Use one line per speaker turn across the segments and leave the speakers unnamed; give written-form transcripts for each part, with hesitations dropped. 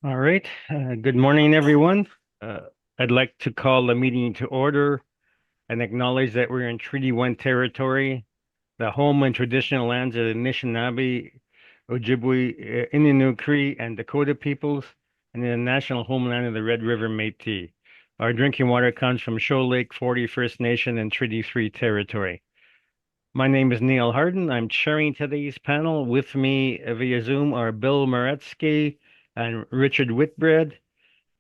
All right. Good morning, everyone. Uh, I'd like to call the meeting to order and acknowledge that we're in Treaty 1 territory, the home and traditional lands of the Anishinaabe, Ojibwe, Innu, Cree, and Dakota peoples, and the national homeland of the Red River Métis. Our drinking water comes from Shoal Lake 40 First Nation and Treaty 3 territory. My name is Neil Harden. I'm chairing today's panel. With me via Zoom are Bill Moretsky and Richard Whitbread.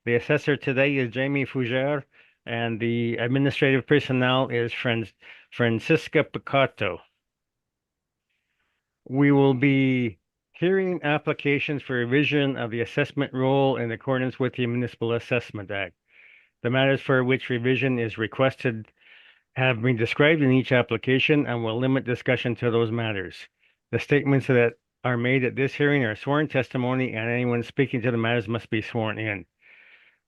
The assessor today is Jamie Fougere, and the administrative personnel is Francisca Picato. We will be hearing applications for revision of the assessment role in accordance with the Municipal Assessment Act. The matters for which revision is requested have been described in each application and will limit discussion to those matters. The statements that are made at this hearing are sworn testimony, and anyone speaking to the matters must be sworn in.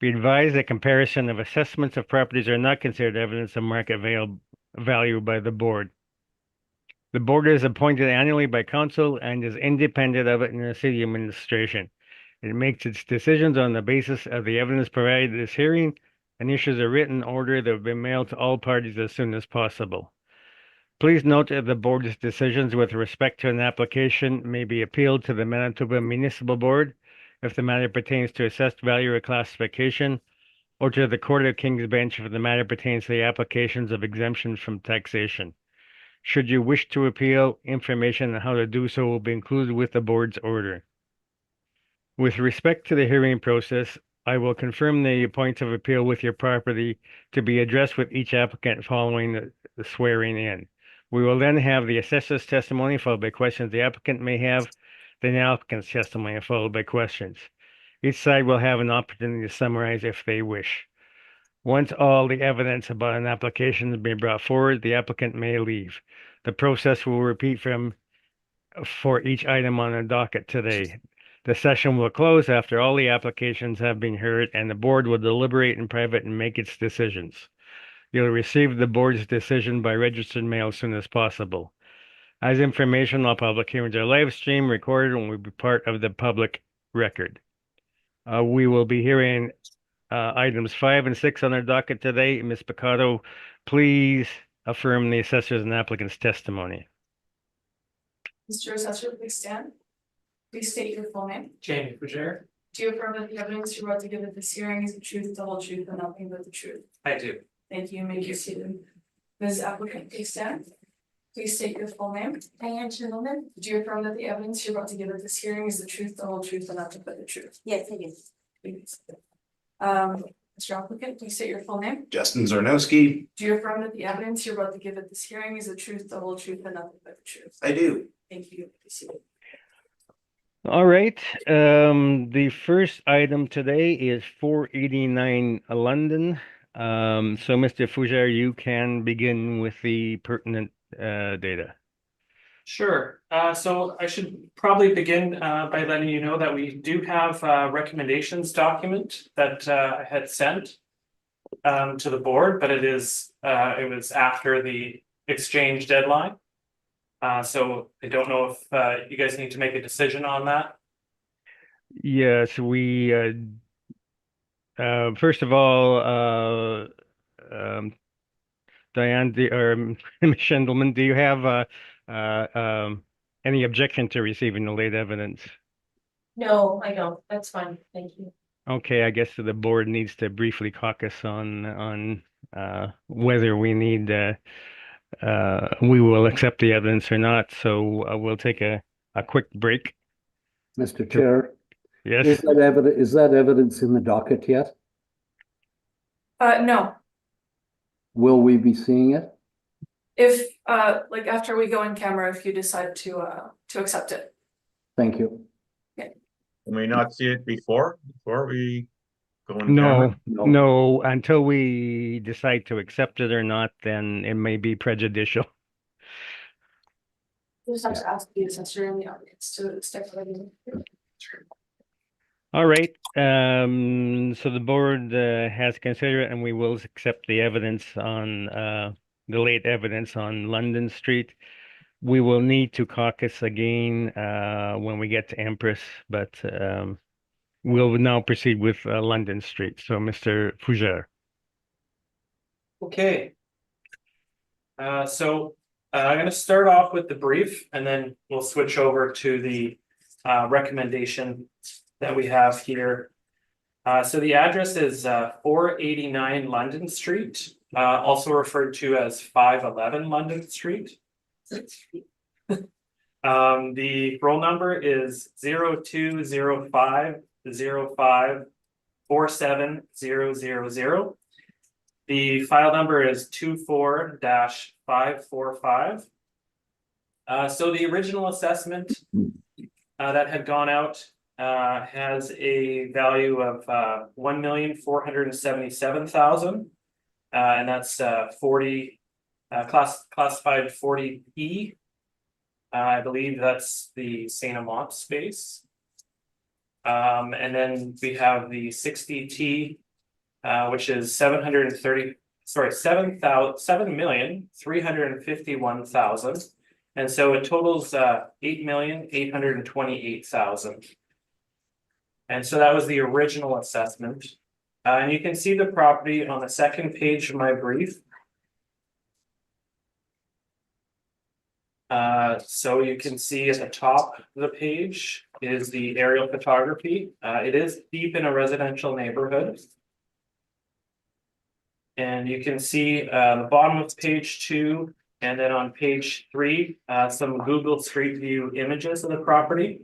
Be advised that comparison of assessments of properties are not considered evidence of market value by the board. The board is appointed annually by council and is independent of it in the city administration. It makes its decisions on the basis of the evidence provided at this hearing and issues a written order that will be mailed to all parties as soon as possible. Please note that the board's decisions with respect to an application may be appealed to the Manitoba Municipal Board if the matter pertains to assessed value or classification, or to the Court of King's Bench if the matter pertains to the applications of exemptions from taxation. Should you wish to appeal, information on how to do so will be included with the board's order. With respect to the hearing process, I will confirm the points of appeal with your property to be addressed with each applicant following the swearing in. We will then have the assessor's testimony followed by questions the applicant may have, then the applicant's testimony followed by questions. Each side will have an opportunity to summarize if they wish. Once all the evidence about an application has been brought forward, the applicant may leave. The process will repeat for each item on the docket today. The session will close after all the applications have been heard, and the board will deliberate in private and make its decisions. You'll receive the board's decision by registered mail as soon as possible. As information, all public hearings are live streamed, recorded, and will be part of the public record. We will be hearing items 5 and 6 on our docket today. Ms. Picato, please affirm the assessor's and applicant's testimony.
Mr. Assessor, please stand. Please state your full name.
Jamie Fougere.
Do you affirm that the evidence you're about to give at this hearing is the truth, the whole truth, and nothing but the truth?
I do.
Thank you. You may be seated. Ms. Applicant, please stand. Please state your full name.
Diane Schimmelman?
Do you affirm that the evidence you're about to give at this hearing is the truth, the whole truth, and nothing but the truth?
Yes, I do.
Please. Mr. Applicant, please state your full name.
Justin Zarnowski.
Do you affirm that the evidence you're about to give at this hearing is the truth, the whole truth, and nothing but the truth?
I do.
Thank you. You may be seated.
All right. The first item today is 489 London. So Mr. Fougere, you can begin with the pertinent data.
Sure. So I should probably begin by letting you know that we do have a recommendations document that I had sent to the board, but it was after the exchange deadline. So I don't know if you guys need to make a decision on that.
Yes, we first of all, Diane or Ms. Schendelman, do you have any objection to receiving the late evidence?
No, I don't. That's fine. Thank you.
Okay, I guess the board needs to briefly caucus on whether we need we will accept the evidence or not. So we'll take a quick break.
Mr. Chair,
Yes.
is that evidence in the docket yet?
No.
Will we be seeing it?
If like after we go in camera, if you decide to accept it.
Thank you.
Can we not see it before we go on
No,
camera?
no, until we decide to accept it or not, then it may be prejudicial.
You just have to ask the assessor in the audience to stick with it.
All right, so the board has considered it, and we will accept the evidence on the late evidence on London Street. We will need to caucus again when we get to Empress, but we'll now proceed with London Street. So Mr. Fougere.
Okay. So I'm going to start off with the brief and then we'll switch over to the recommendation that we have here. So the address is 489 London Street, also referred to as 511 London Street. The roll number is 0205054700. The file number is 24-545. So the original assessment that had gone out has a value of $1,477,000, and that's 40 classified 40E. I believe that's the Saint Amant space. And then we have the 60T, which is 7,351,000. And so it totals 8,828,000. And so that was the original assessment. And you can see the property on the second page of my brief. So you can see at the top of the page is the aerial photography. It is deep in a residential neighborhood. And you can see the bottom of page 2, and then on page 3, some Google Street View images of the property.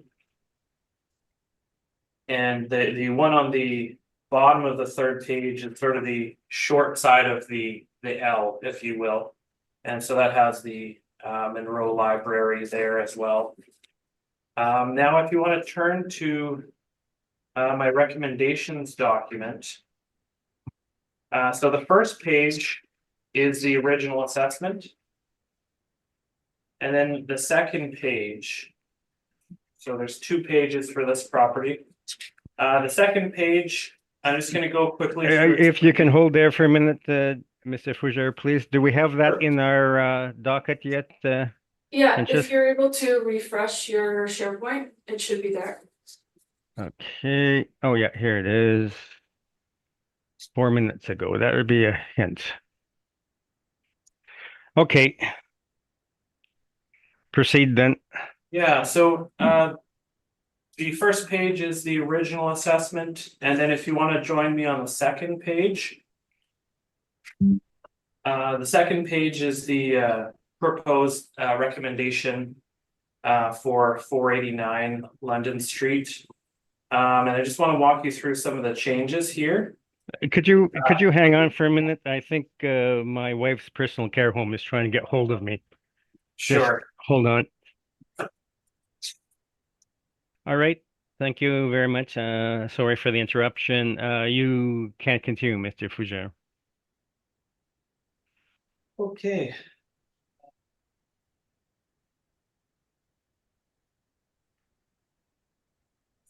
And the one on the bottom of the third page is sort of the short side of the L, if you will. And so that has the Monroe Library there as well. Now, if you want to turn to my recommendations document. So the first page is the original assessment. And then the second page, so there's 2 pages for this property. The second page, I'm just going to go quickly through.
If you can hold there for a minute, Mr. Fougere, please. Do we have that in our docket yet?
Yeah,
And
if
just-
you're able to refresh your SharePoint, it should be there.
Okay. Oh, yeah, here it is. 4 minutes ago. That would be a hint. Okay. Proceed then.
Yeah, so the first page is the original assessment, and then if you want to join me on the second page. The second page is the proposed recommendation for 489 London Street. And I just want to walk you through some of the changes here.
Could you hang on for a minute? I think my wife's personal care home is trying to get hold of me. Just
Sure.
hold on. All right. Thank you very much. Sorry for the interruption. You can continue, Mr. Fougere.
Okay.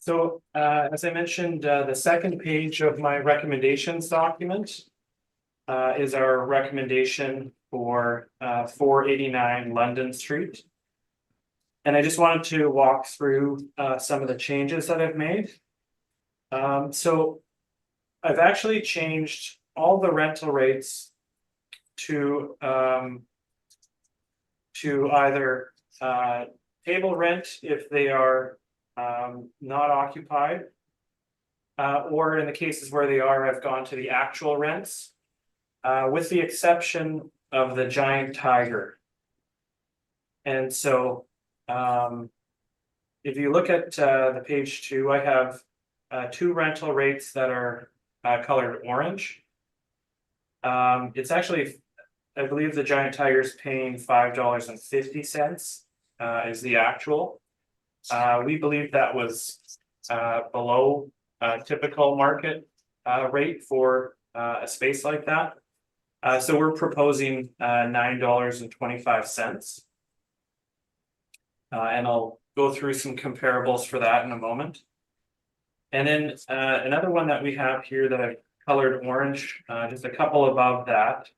So, as I mentioned, the second page of my recommendations document is our recommendation for 489 London Street. And I just wanted to walk through some of the changes that I've made. So I've actually changed all the rental rates to either table rent if they are not occupied, or in the cases where they are, I've gone to the actual rents, with the exception of the Giant Tiger. And so if you look at the page 2, I have 2 rental rates that are colored orange. It's actually, I believe the Giant Tiger is paying $5.50 is the actual. We believe that was below typical market rate for a space like that. So we're proposing $9.25. And I'll go through some comparables for that in a moment. And then another one that we have here that I've colored orange, just a couple above that,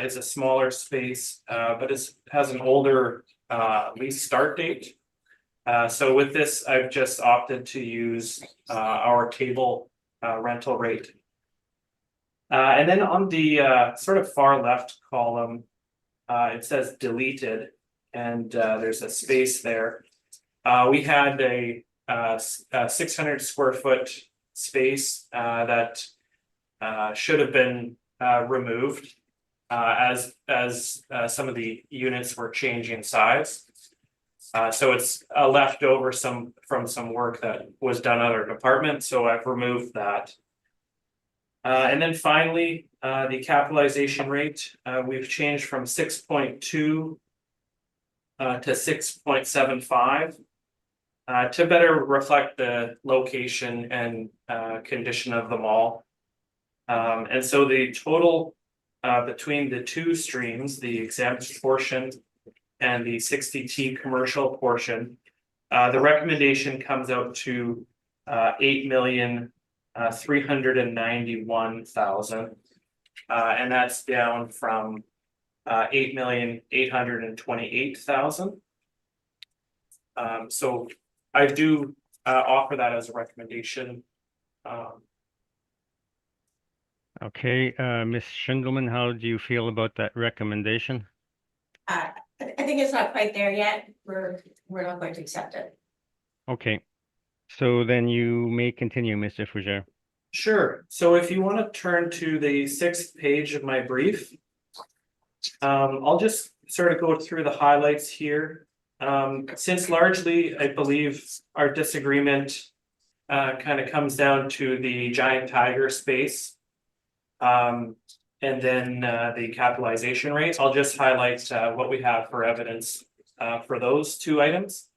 is a smaller space, but it has an older lease start date. So with this, I've just opted to use our table rental rate. And then on the sort of far left column, it says deleted, and there's a space there. We had a 600 square foot space that should have been removed as some of the units were changing size. So it's left over from some work that was done at our department, so I've removed that. And then finally, the capitalization rate, we've changed from 6.2 to 6.75 to better reflect the location and condition of the mall. And so the total between the two streams, the exempt portion and the 60T commercial portion, the recommendation comes out to 8,391,000, and that's down from 8,828,000. So I do offer that as a recommendation.
Okay, Ms. Schindelman, how do you feel about that recommendation?
I think it's not quite there yet. We're not going to accept it.
Okay, so then you may continue, Mr. Fougere.
Sure. So if you want to turn to the 6th page of my brief, I'll just sort of go through the highlights here. Since largely, I believe our disagreement kind of comes down to the giant tiger space. And then the capitalization rates. I'll just highlight what we have for evidence for those two items.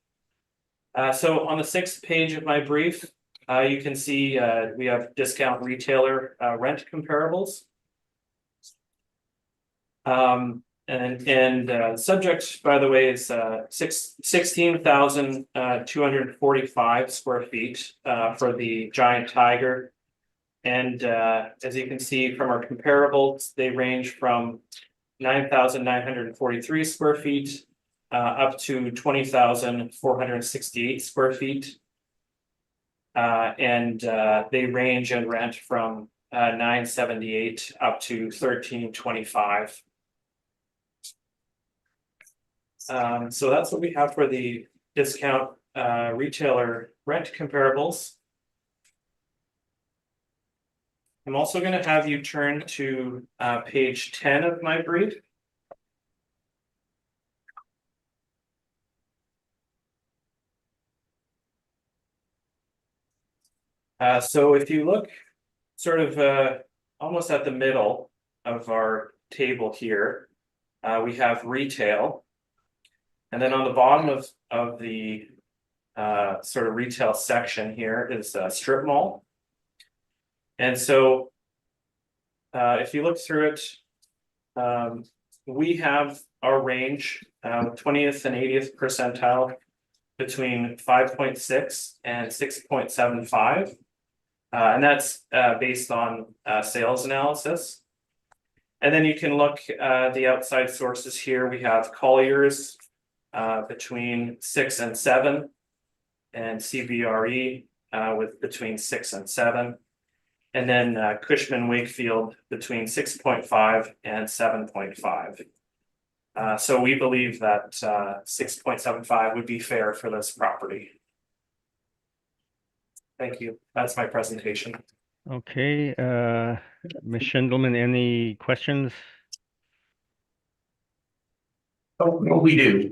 So on the 6th page of my brief, you can see we have discount retailer rent comparables. And subject, by the way, is 16,245 square feet for the giant tiger. And as you can see from our comparables, they range from 9,943 square feet up to 20,468 square feet. And they range in rent from $978 up to $1,325. So that's what we have for the discount retailer rent comparables. I'm also going to have you turn to page 10 of my brief. So if you look sort of almost at the middle of our table here, we have retail. And then on the bottom of the sort of retail section here is strip mall. And so if you look through it, we have our range 20th and 80th percentile between 5.6 and 6.75. And that's based on sales analysis. And then you can look at the outside sources here. We have Colliers between 6 and 7, and CBRE with between 6 and 7. And then Cushman Wakefield between 6.5 and 7.5. So we believe that 6.75 would be fair for this property. Thank you. That's my presentation.
Okay, Ms. Schindelman, any questions?
Oh, we do.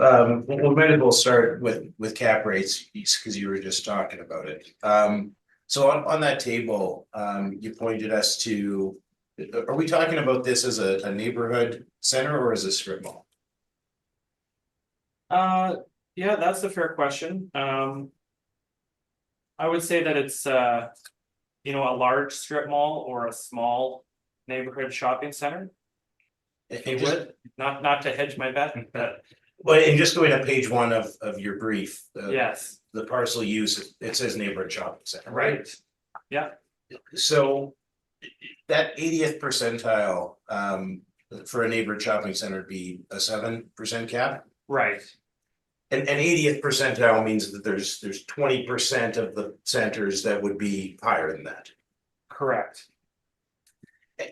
We might as well start with cap rates because you were just talking about it. So on that table, you pointed us to, are we talking about this as a neighborhood center or as a strip mall?
Yeah, that's a fair question. I would say that it's a large strip mall or a small neighborhood shopping center. If you would, not to hedge my bet, but
Well, and just going to page 1 of your brief.
yes,
The parcel use, it says neighborhood shopping center, right?
right. Yeah,
So that 80th percentile for a neighborhood shopping center would be a 7% cap.
right.
And 80th percentile means that there's 20% of the centers that would be higher than that.
Correct.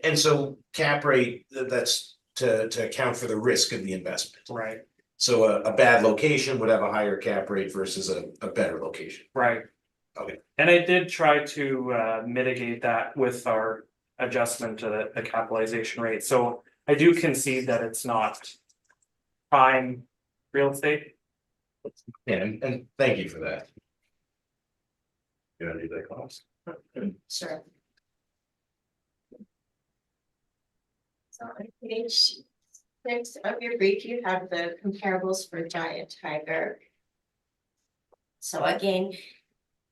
And so cap rate, that's to account for the risk of the investment.
Right.
So a bad location would have a higher cap rate versus a better location.
Right.
Okay.
And I did try to mitigate that with our adjustment to the capitalization rate. So I do concede that it's not prime real estate.
And thank you for that. You want to do that, Klaus?
Sure. So on page 6 of your brief, you have the comparables for Giant Tiger. So again,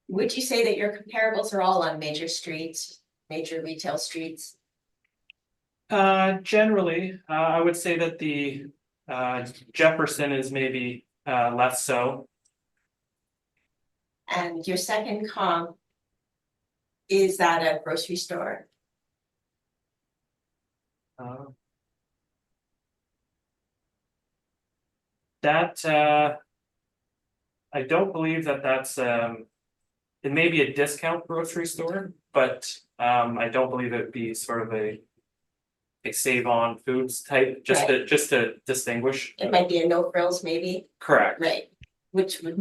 would you say that your comparables are all on major streets, major retail streets?
Generally, I would say that the Jefferson is maybe less so.
And your second comp, is that a grocery store?
That I don't believe that that's it may be a discount grocery store, but I don't believe it'd be sort of a save on foods type, just to distinguish.
It might be a no frills maybe,
Correct.
right? Which would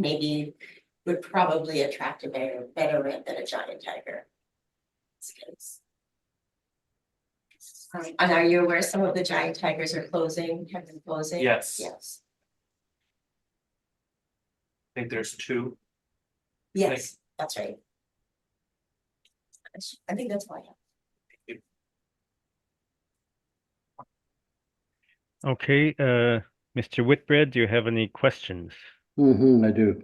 probably attract a better rent than a Giant Tiger. And are you aware some of the Giant Tigers are closing, have been closing?
Yes.
Yes,
I think there's two.
yes, that's right. I think that's why.
Okay, Mr. Whitbread, do you have any questions?
I do.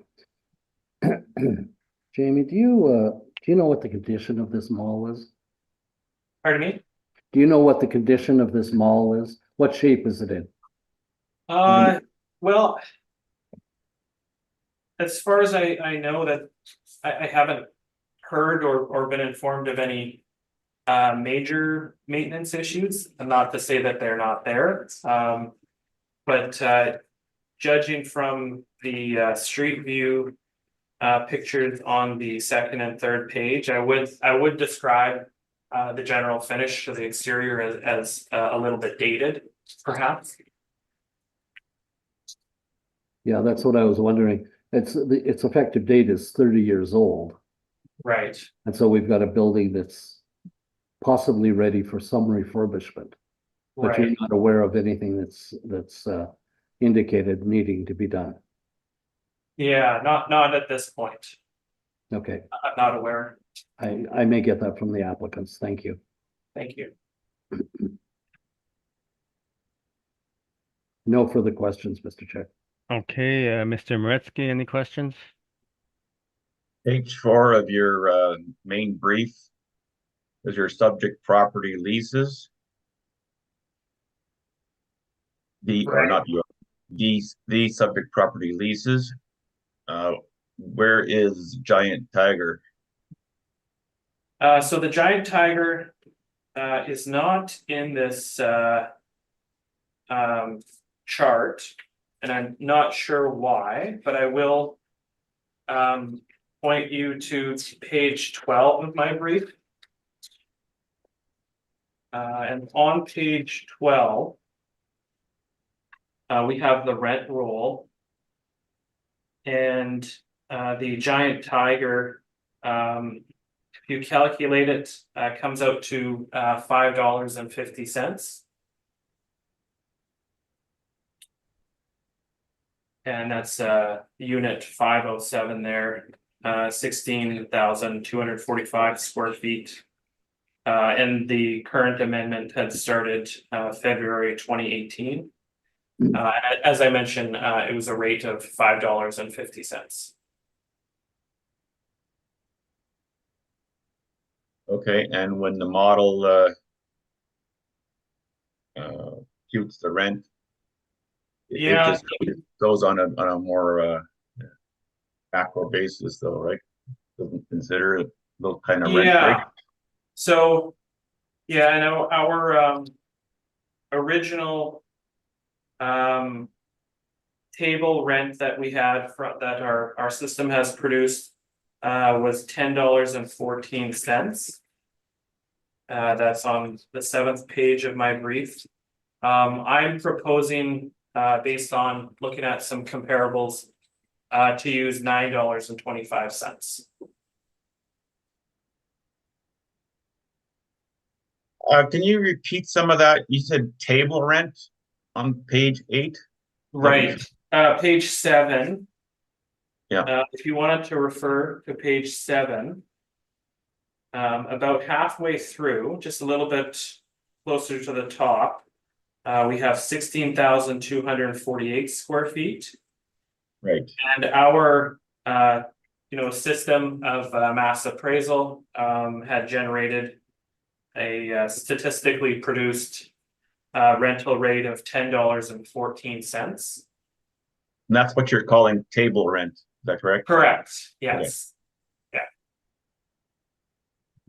Jamie, do you know what the condition of this mall is?
Pardon me?
Do you know what the condition of this mall is? What shape is it in?
Well, as far as I know that I haven't heard or been informed of any major maintenance issues, and not to say that they're not there. But judging from the street view pictures on the second and third page, I would describe the general finish of the exterior as a little bit dated, perhaps.
Yeah, that's what I was wondering. Its effective date is 30 years old.
Right.
And so we've got a building that's possibly ready for some refurbishment. But you're
Right.
not aware of anything that's indicated needing to be done.
Yeah, not at this point.
Okay,
I'm not aware.
I may get that from the applicants. Thank you.
Thank you.
No further questions, Mr. Chair.
Okay, Mr. Moretsky, any questions?
Page 4 of your main brief is your subject property leases. Or
Right.
not your, the subject property leases. Where is Giant Tiger?
So the Giant Tiger is not in this chart, and I'm not sure why, but I will point you to page 12 of my brief. And on page 12, we have the rent roll. And the Giant Tiger, if you calculate it, comes out to $5.50. And that's unit 507 there, 16,245 square feet. And the current amendment had started February 2018. As I mentioned, it was a rate of $5.50.
Okay, and when the model computes the rent, it
Yeah.
just goes on a more macro basis, though, right? Doesn't consider it those kind of rent breaks.
So, yeah, I know our original table rent that we had that our system has produced was $10.14. That's on the 7th page of my brief. I'm proposing, based on looking at some comparables, to use $9.25.
Can you repeat some of that? You said table rent on page 8?
Right, page 7.
Yeah.
If you wanted to refer to page 7. About halfway through, just a little bit closer to the top. We have 16,248 square feet.
Right.
And our system of mass appraisal had generated a statistically produced rental rate of $10.14.
And that's what you're calling table rent, is that correct?
Correct, yes.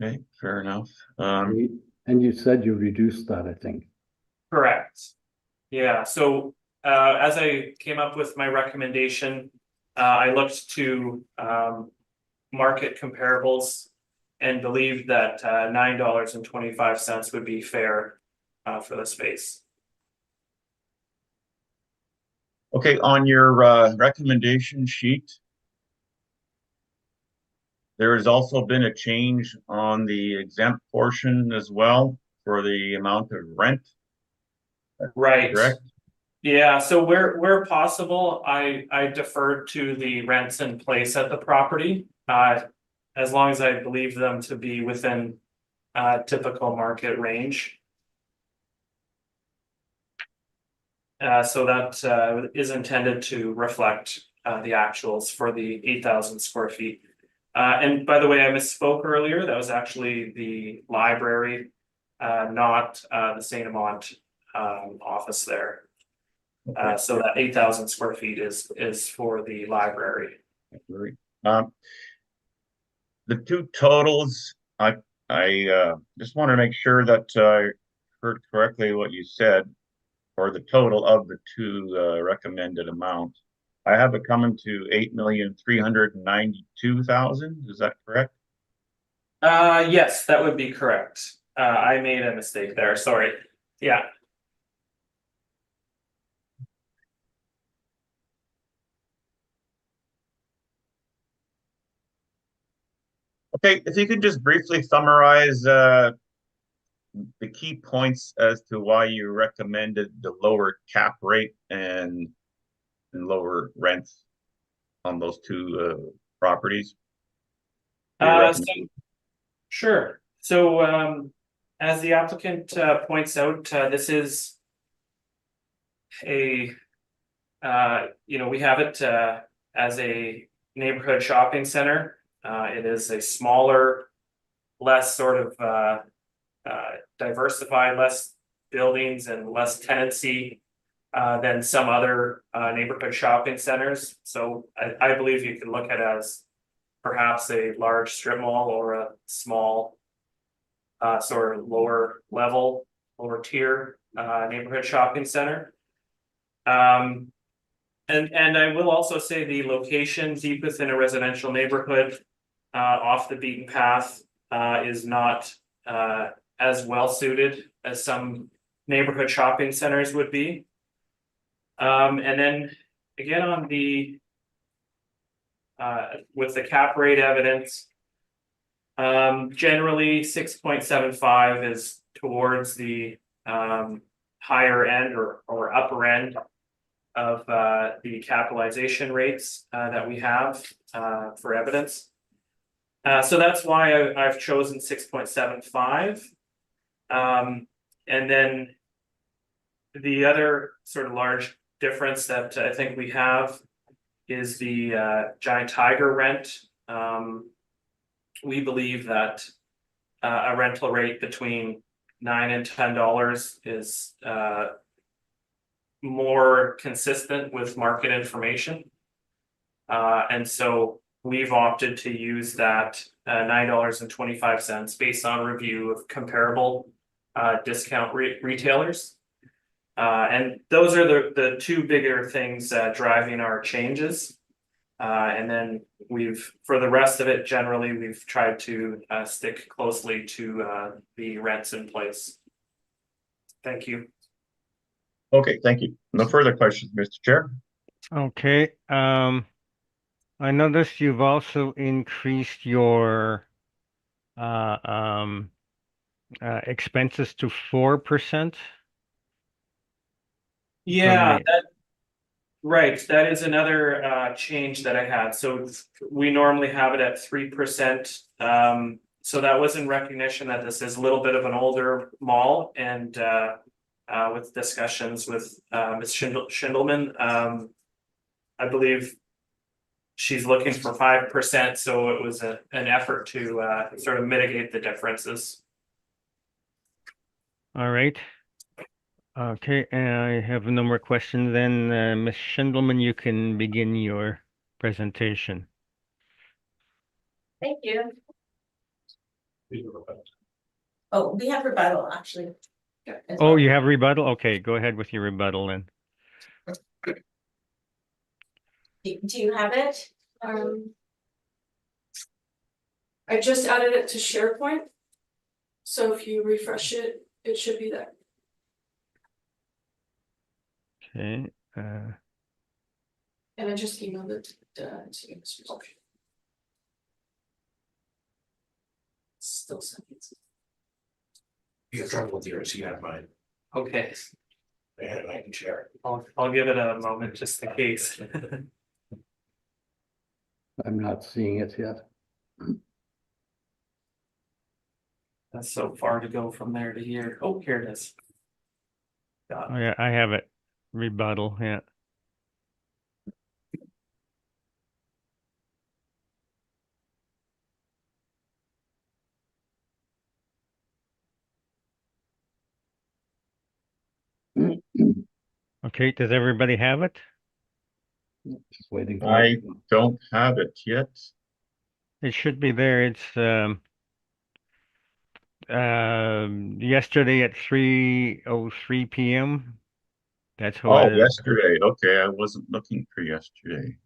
Okay, fair enough.
And you said you reduced that, I think.
Correct. Yeah, so as I came up with my recommendation, I looked to market comparables and believed that $9.25 would be fair for the space.
Okay, on your recommendation sheet, there has also been a change on the exempt portion as well for the amount of rent.
Right.
Correct?
Yeah, so where possible, I deferred to the rents in place at the property, as long as I believe them to be within typical market range. So that is intended to reflect the actuals for the 8,000 square feet. And by the way, I misspoke earlier. That was actually the library, not the Saint Amant office there. So that 8,000 square feet is for the library.
The two totals, I just want to make sure that I heard correctly what you said, or the total of the two recommended amounts. I have it coming to 8,392,000. Is that correct?
Yes, that would be correct. I made a mistake there. Sorry. Yeah.
Okay, if you could just briefly summarize the key points as to why you recommended the lower cap rate and lower rents on those two properties.
Sure. So as the applicant points out, this is a we have it as a neighborhood shopping center. It is a smaller, less sort of diversified, less buildings and less tenancy than some other neighborhood shopping centers. So I believe you can look at it as perhaps a large strip mall or a small sort of lower level, lower tier neighborhood shopping center. And I will also say the location deep within a residential neighborhood off the beaten path is not as well suited as some neighborhood shopping centers would be. And then again on the with the cap rate evidence, generally 6.75 is towards the higher end or upper end of the capitalization rates that we have for evidence. So that's why I've chosen 6.75. And then the other sort of large difference that I think we have is the giant tiger rent. We believe that a rental rate between $9 and $10 is more consistent with market information. And so we've opted to use that $9.25 based on review of comparable discount retailers. And those are the two bigger things driving our changes. And then for the rest of it, generally, we've tried to stick closely to the rents in place. Thank you.
Okay, thank you. No further questions, Mr. Chair.
Okay, I noticed you've also increased your expenses to 4%.
Yeah,
the-
right. That is another change that I had. So we normally have it at 3%. So that was in recognition that this is a little bit of an older mall, and with discussions with Ms. Schindelman, I believe she's looking for 5%. So it was an effort to sort of mitigate the differences.
All right. Okay, I have no more questions then. Ms. Schindelman, you can begin your presentation.
Thank you. Oh, we have rebuttal, actually. as
Oh,
well.
you have rebuttal? Okay, go ahead with your rebuttal then.
Do you have it?
I just added it to SharePoint. So if you refresh it, it should be there.
Okay,
And I just emailed it to you. Still seconds.
You have trouble with yours, you have mine,
Okay,
and I can share it.
I'll give it a moment just in case.
I'm not seeing it yet.
That's so far to go from there to here. Oh, here it is. Got
oh
it.
yeah, I have it. Rebuttal, yeah. Okay, does everybody have it?
Just waiting for
I
it.
don't have it yet.
It should be there. It's yesterday at 3:03 p.m. That's what
Oh,
it,
yesterday. Okay, I wasn't looking for yesterday.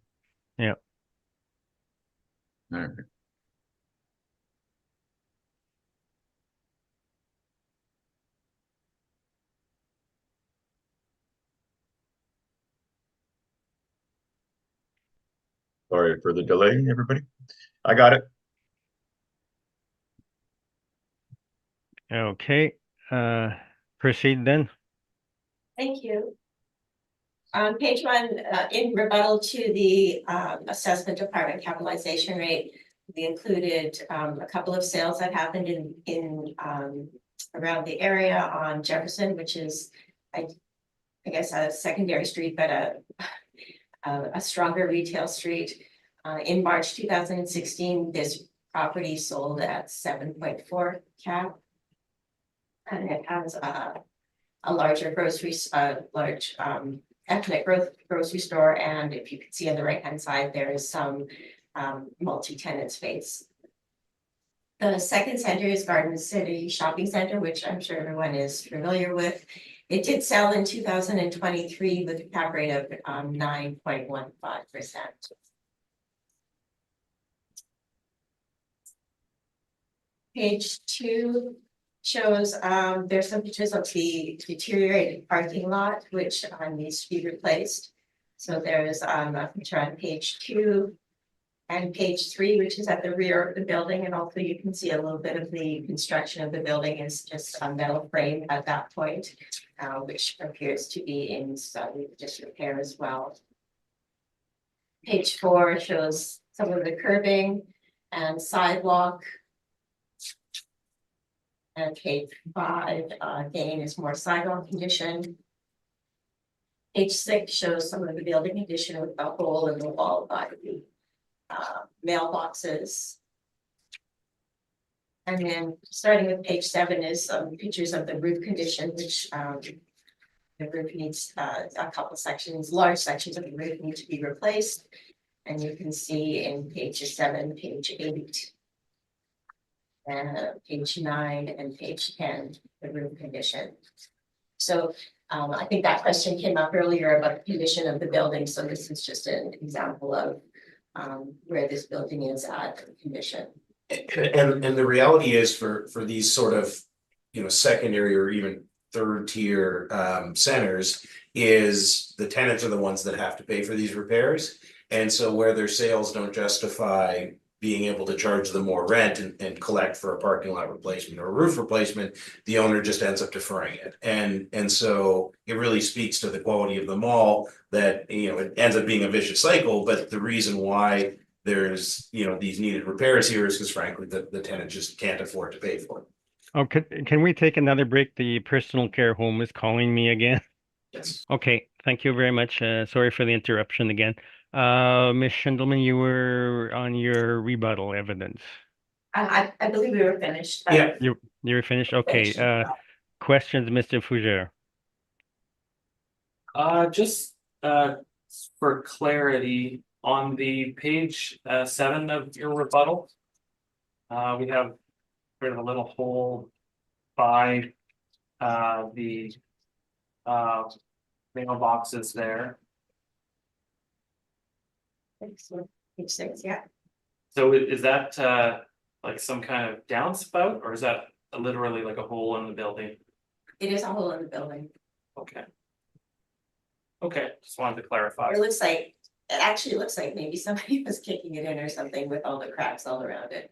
yeah.
All right. Sorry for the delay, everybody. I got it.
Okay, proceed then.
Thank you. On page one, in rebuttal to the assessment department capitalization rate, we included a couple of sales that happened in around the area on Jefferson, which is, I guess, a secondary street, but a stronger retail street. In March 2016, this property sold at 7.4 cap. And it has a larger large ethnic grocery store, and if you can see on the right-hand side, there is some multi-tenant space. The second center is Garden City Shopping Center, which I'm sure everyone is familiar with. It did sell in 2023 with a cap rate of 9.15%. Page 2 shows there's some pictures of the deteriorated parking lot, which needs to be replaced. So there's a picture on page 2 and page 3, which is at the rear of the building, and also you can see a little bit of the construction of the building is just a metal frame at that point, which appears to be in some disrepair as well. Page 4 shows some of the curbing and sidewalk. And page 5, again, is more sidewalk condition. Page 6 shows some of the building condition with the hole in the wall by the mailboxes. And then starting with page 7 is some pictures of the roof condition, which the roof needs a couple sections, large sections of the roof need to be replaced. And you can see in pages 7, page 8. And page 9 and page 10, the roof condition. So I think that question came up earlier about the condition of the building, so this is just an example of where this building is at condition.
And the reality is for these sort of, secondary or even third tier centers is the tenants are the ones that have to pay for these repairs. And so where their sales don't justify being able to charge them more rent and collect for a parking lot replacement or a roof replacement, the owner just ends up deferring it. And so it really speaks to the quality of the mall that, it ends up being a vicious cycle, but the reason why there's, these needed repairs here is because frankly, the tenant just can't afford to pay for it.
Oh, can we take another break? The personal care home is calling me again.
Yes.
Okay, thank you very much. Sorry for the interruption again. Ms. Schindelman, you were on your rebuttal evidence.
I believe we were finished.
Yeah.
You were finished? Okay,
Finished.
questions, Mr. Fougere?
Just for clarity, on the page 7 of your rebuttal, we have sort of a little hole by the mailboxes there.
Page 6, yeah.
So is that like some kind of downspout, or is that literally like a hole in the building?
It is a hole in the building.
Okay. Okay, just wanted to clarify.
It actually looks like maybe somebody was kicking it in or something with all the cracks all around it.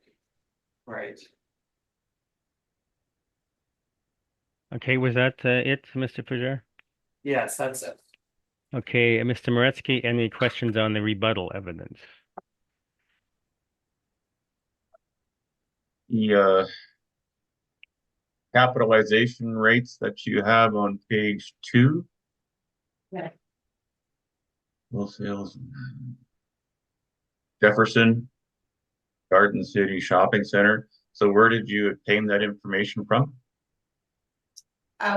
Right.
Okay, was that it, Mr. Fougere?
Yes, that's it.
Okay, Mr. Moretsky, any questions on the rebuttal evidence?
The capitalization rates that you have on page 2.
Yeah.
Well, sales. Jefferson, Garden City Shopping Center. So where did you obtain that information from?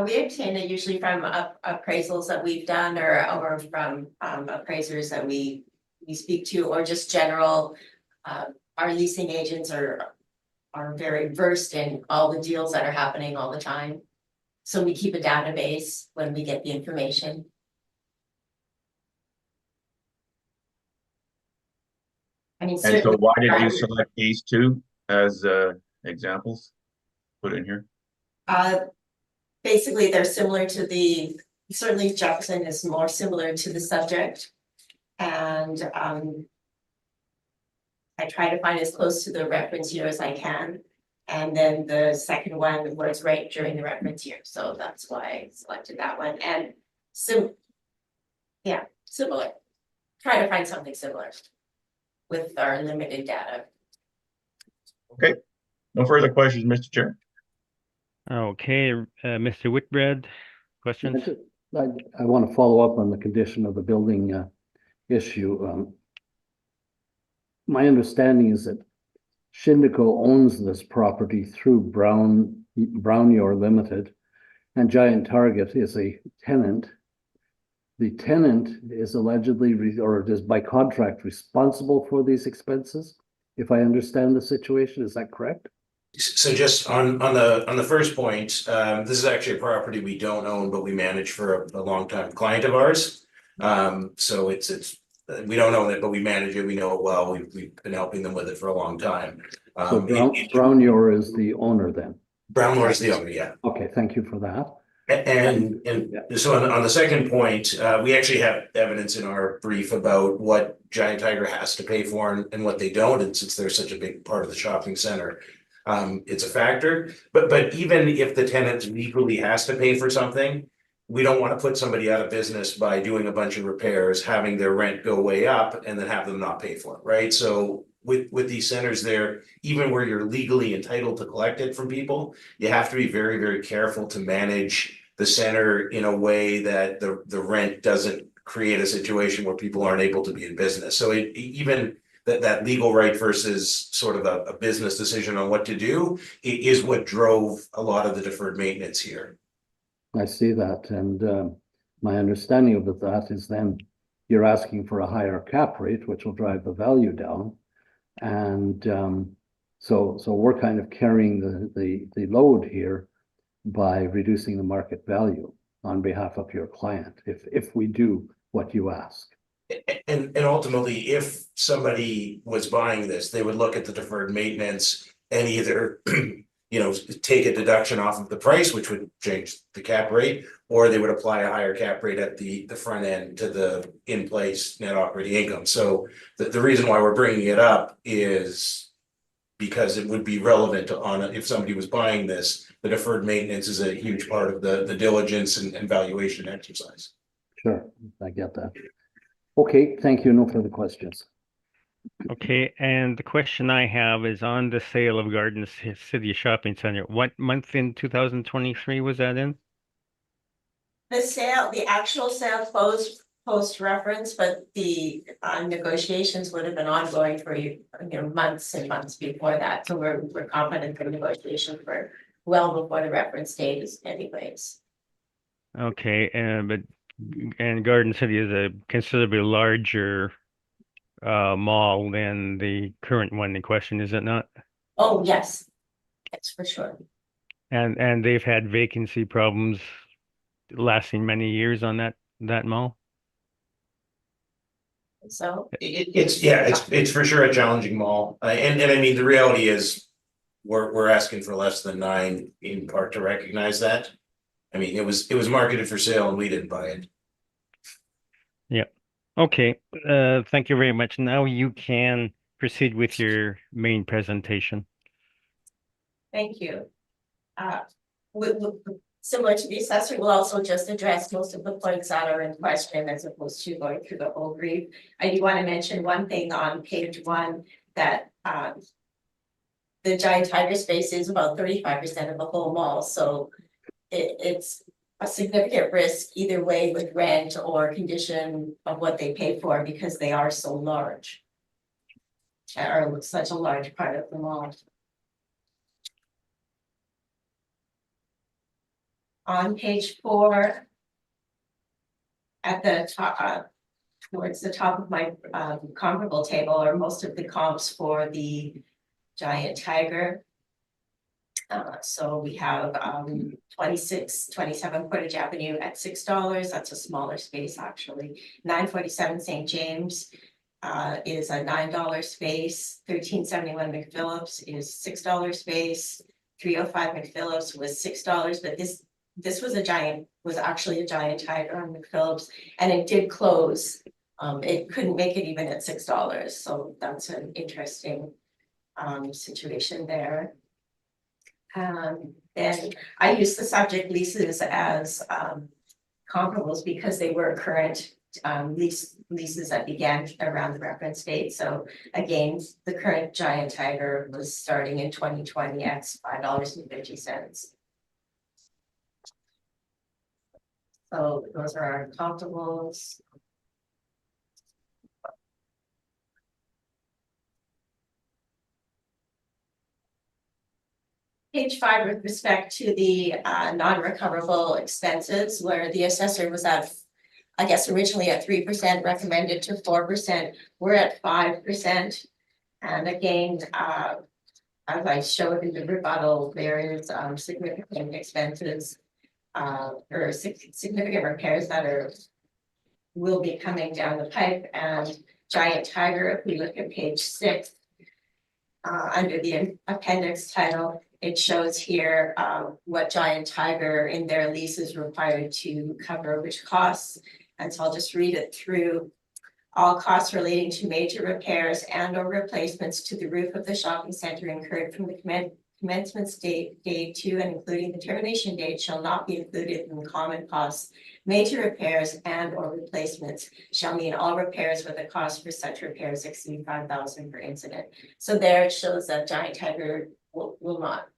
We obtain it usually from appraisals that we've done or from appraisers that we speak to, or just general, our leasing agents are very versed in all the deals that are happening all the time. So we keep a database when we get the information. I mean,
And so
certainly,
why did you select these two as examples? Put in here.
basically, they're similar to certainly Jefferson is more similar to the subject. And I try to find as close to the reference year as I can. And then the second one was right during the reference year, so that's why I selected that one. And similar. Try to find something similar with our limited data.
Okay, no further questions, Mr. Chair.
Okay, Mr. Whitbread, questions?
I want to follow up on the condition of the building issue. My understanding is that Shindico owns this property through Brownyor Limited, and Giant Target is a tenant. The tenant is allegedly or is by contract responsible for these expenses, if I understand the situation. Is that correct?
So just on the first point, this is actually a property we don't own, but we manage for a longtime client of ours. So it's we don't own it, but we manage it. We know it well. We've been helping them with it for a long time.
So Brownyor is the owner then?
Brownyor is the owner, yeah.
Okay, thank you for that.
And so on the second point, we actually have evidence in our brief about what Giant Tiger has to pay for and what they don't. And since they're such a big part of the shopping center, it's a factor. But even if the tenant legally has to pay for something, we don't want to put somebody out of business by doing a bunch of repairs, having their rent go way up and then have them not pay for it, right? So with these centers there, even where you're legally entitled to collect it from people, you have to be very, very careful to manage the center in a way that the rent doesn't create a situation where people aren't able to be in business. So even that legal right versus sort of a business decision on what to do is what drove a lot of the deferred maintenance here.
I see that, and my understanding of that is then you're asking for a higher cap rate, which will drive the value down. And so we're kind of carrying the load here by reducing the market value. on behalf of your client if we do what you ask.
And ultimately, if somebody was buying this, they would look at the deferred maintenance and either, take a deduction off of the price, which would change the cap rate, or they would apply a higher cap rate at the front end to the in-place net operating income. So the reason why we're bringing it up is because it would be relevant if somebody was buying this, the deferred maintenance is a huge part of the diligence and valuation exercise.
Sure, I get that. Okay, thank you. No further questions.
Okay, and the question I have is on the sale of Garden City Shopping Center. What month in 2023 was that in?
The actual sale closed post-reference, but the negotiations would have been ongoing for months and months before that. So we're confident the negotiations were well before the reference date is anyways.
Okay, and Garden City is a considerably larger mall than the current one in question, is it not?
Oh, yes, that's for sure.
And they've had vacancy problems lasting many years on that mall.
So
It's for sure a challenging mall, and I mean, the reality is, we're asking for less than 9 in part to recognize that. I mean, it was marketed for sale and we didn't buy it.
Yeah. Okay. Thank you very much. Now you can proceed with your main presentation.
thank you. Similar to the assessor, we'll also just address most of the points that are in question as opposed to going through the whole brief. I do want to mention one thing on page 1 that the giant tiger space is about 35% of the whole mall, so it's a significant risk either way with rent or condition of what they pay for because they are so large, or such a large part of the mall. On page 4, at the top, towards the top of my comparable table are most of the comps for the giant tiger. So we have 27 Portage Avenue at $6. That's a smaller space actually. 947 St. James is a $9 space. 1371 McPhillips is $6 space. 305 McPhillips was $6, but this was actually a giant tiger on McPhillips, and it did close. It couldn't make it even at $6, so that's an interesting situation there. And I use the subject leases as comparables because they were current leases that began around the reference date. So again, the current giant tiger was starting in 2020 at $5.50. So those are our comparables. Page 5 with respect to the non-recoverable expenses, where the assessor was at, I guess, originally at 3%, recommended to 4%. We're at 5%. And again, as I showed in the rebuttal, there is significant expenses or significant repairs that will be coming down the pipe. And giant tiger, if we look at page 6, under the appendix title, it shows here what giant tiger in their lease is required to cover which costs. And so I'll just read it through. All costs relating to major repairs and or replacements to the roof of the shopping center incurred from the commencement date to and including the termination date shall not be included in common costs. Major repairs and or replacements shall mean all repairs where the cost for such repairs exceed $5,000 per incident. So there it shows that giant tiger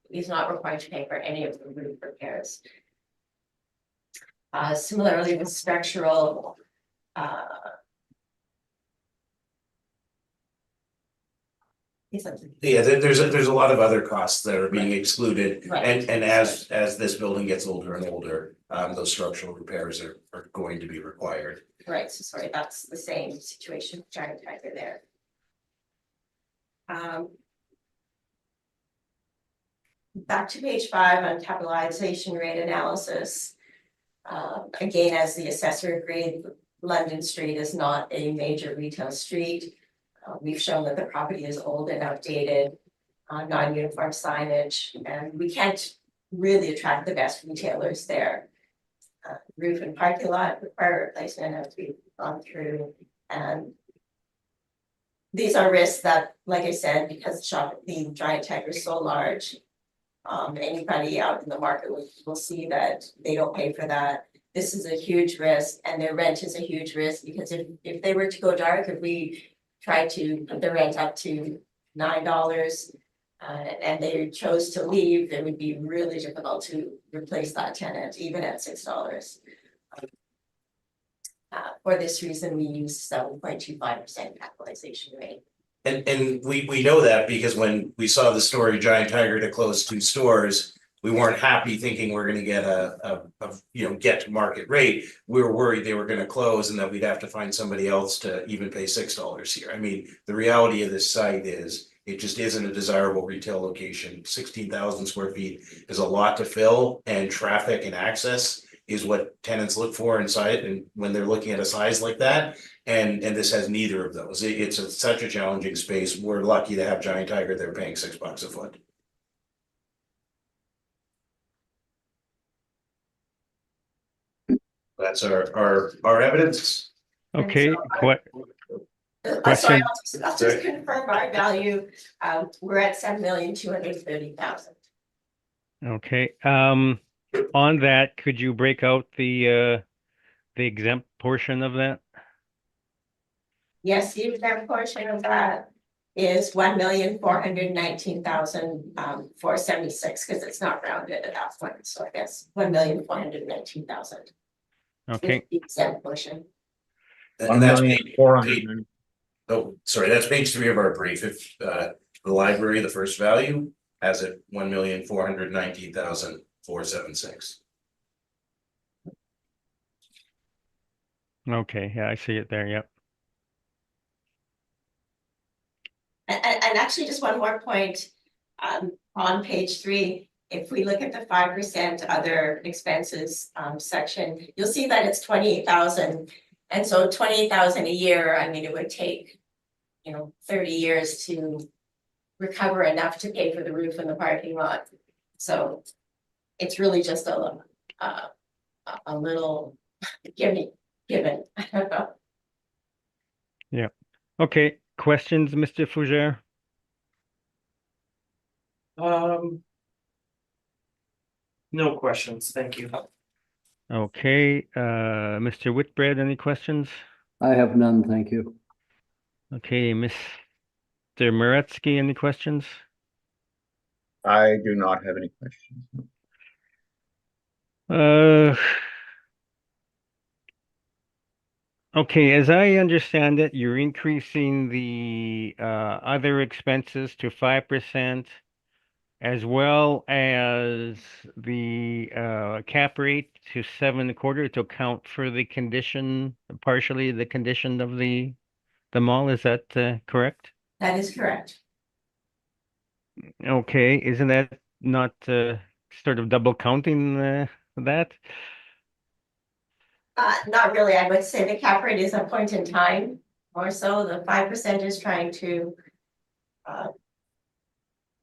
is not required to pay for any of the roof repairs. Similarly with structural
Yeah, there's a lot of other costs that are being excluded,
Right.
and as this building gets older and older, those structural repairs are going to be required.
Right, so sorry, that's the same situation with giant tiger there. Back to page 5 on capitalization rate analysis. Again, as the assessor agreed, London Street is not a major retail street. We've shown that the property is old and outdated, non-uniform signage, and we can't really attract the best retailers there. Roof and parking lot require replacement as we've gone through, and these are risks that, like I said, because the Giant Tiger is so large, anybody out in the market will see that they don't pay for that. This is a huge risk, and their rent is a huge risk, because if they were to go dark, if we tried to put the rent up to $9, and they chose to leave, it would be really difficult to replace that tenant, even at $6. For this reason, we use 7.25% capitalization rate.
And we know that because when we saw the story Giant Tiger to close 2 stores, we weren't happy thinking we're gonna get a get to market rate. We were worried they were gonna close and that we'd have to find somebody else to even pay $6 here. I mean, the reality of this site is it just isn't a desirable retail location. 16,000 square feet is a lot to fill, and traffic and access is what tenants look for inside, and when they're looking at a size like that, and this has neither of those. It's such a challenging space. We're lucky to have Giant Tiger. They're paying $6 a foot. That's our evidence.
Okay,
Sorry,
Question.
I'll just confirm our value. We're at $7,230,000.
okay. On that, could you break out the exempt portion of that?
Yes, the exempt portion of that is $1,419,476, because it's not rounded at that point, so I guess $1,419,000.
Okay,
The exempt portion.
And that's
1,400,000.
oh, sorry, that's page 3 of our brief. If the library, the first value, has it 1,419,476.
okay, yeah, I see it there, yep.
And actually, just one more point, on page 3, if we look at the 5% other expenses section, you'll see that it's 28,000. And so 28,000 a year, I mean, it would take, 30 years to recover enough to pay for the roof and the parking lot. So it's really just a little given. I don't know.
Okay, questions, Mr. Fougere?
No questions, thank you.
Okay, Mr. Whitbread, any questions?
I have none, thank you.
Okay, Mr. Moretsky, any questions?
I do not have any questions.
Okay, as I understand it, you're increasing the other expenses to 5%, as well as the cap rate to 7.25 to account for the condition, partially the condition of the mall. Is that correct?
That is correct.
Okay, isn't that not sort of double counting that?
Not really, I would say the cap rate is a point in time, more so the 5% is trying to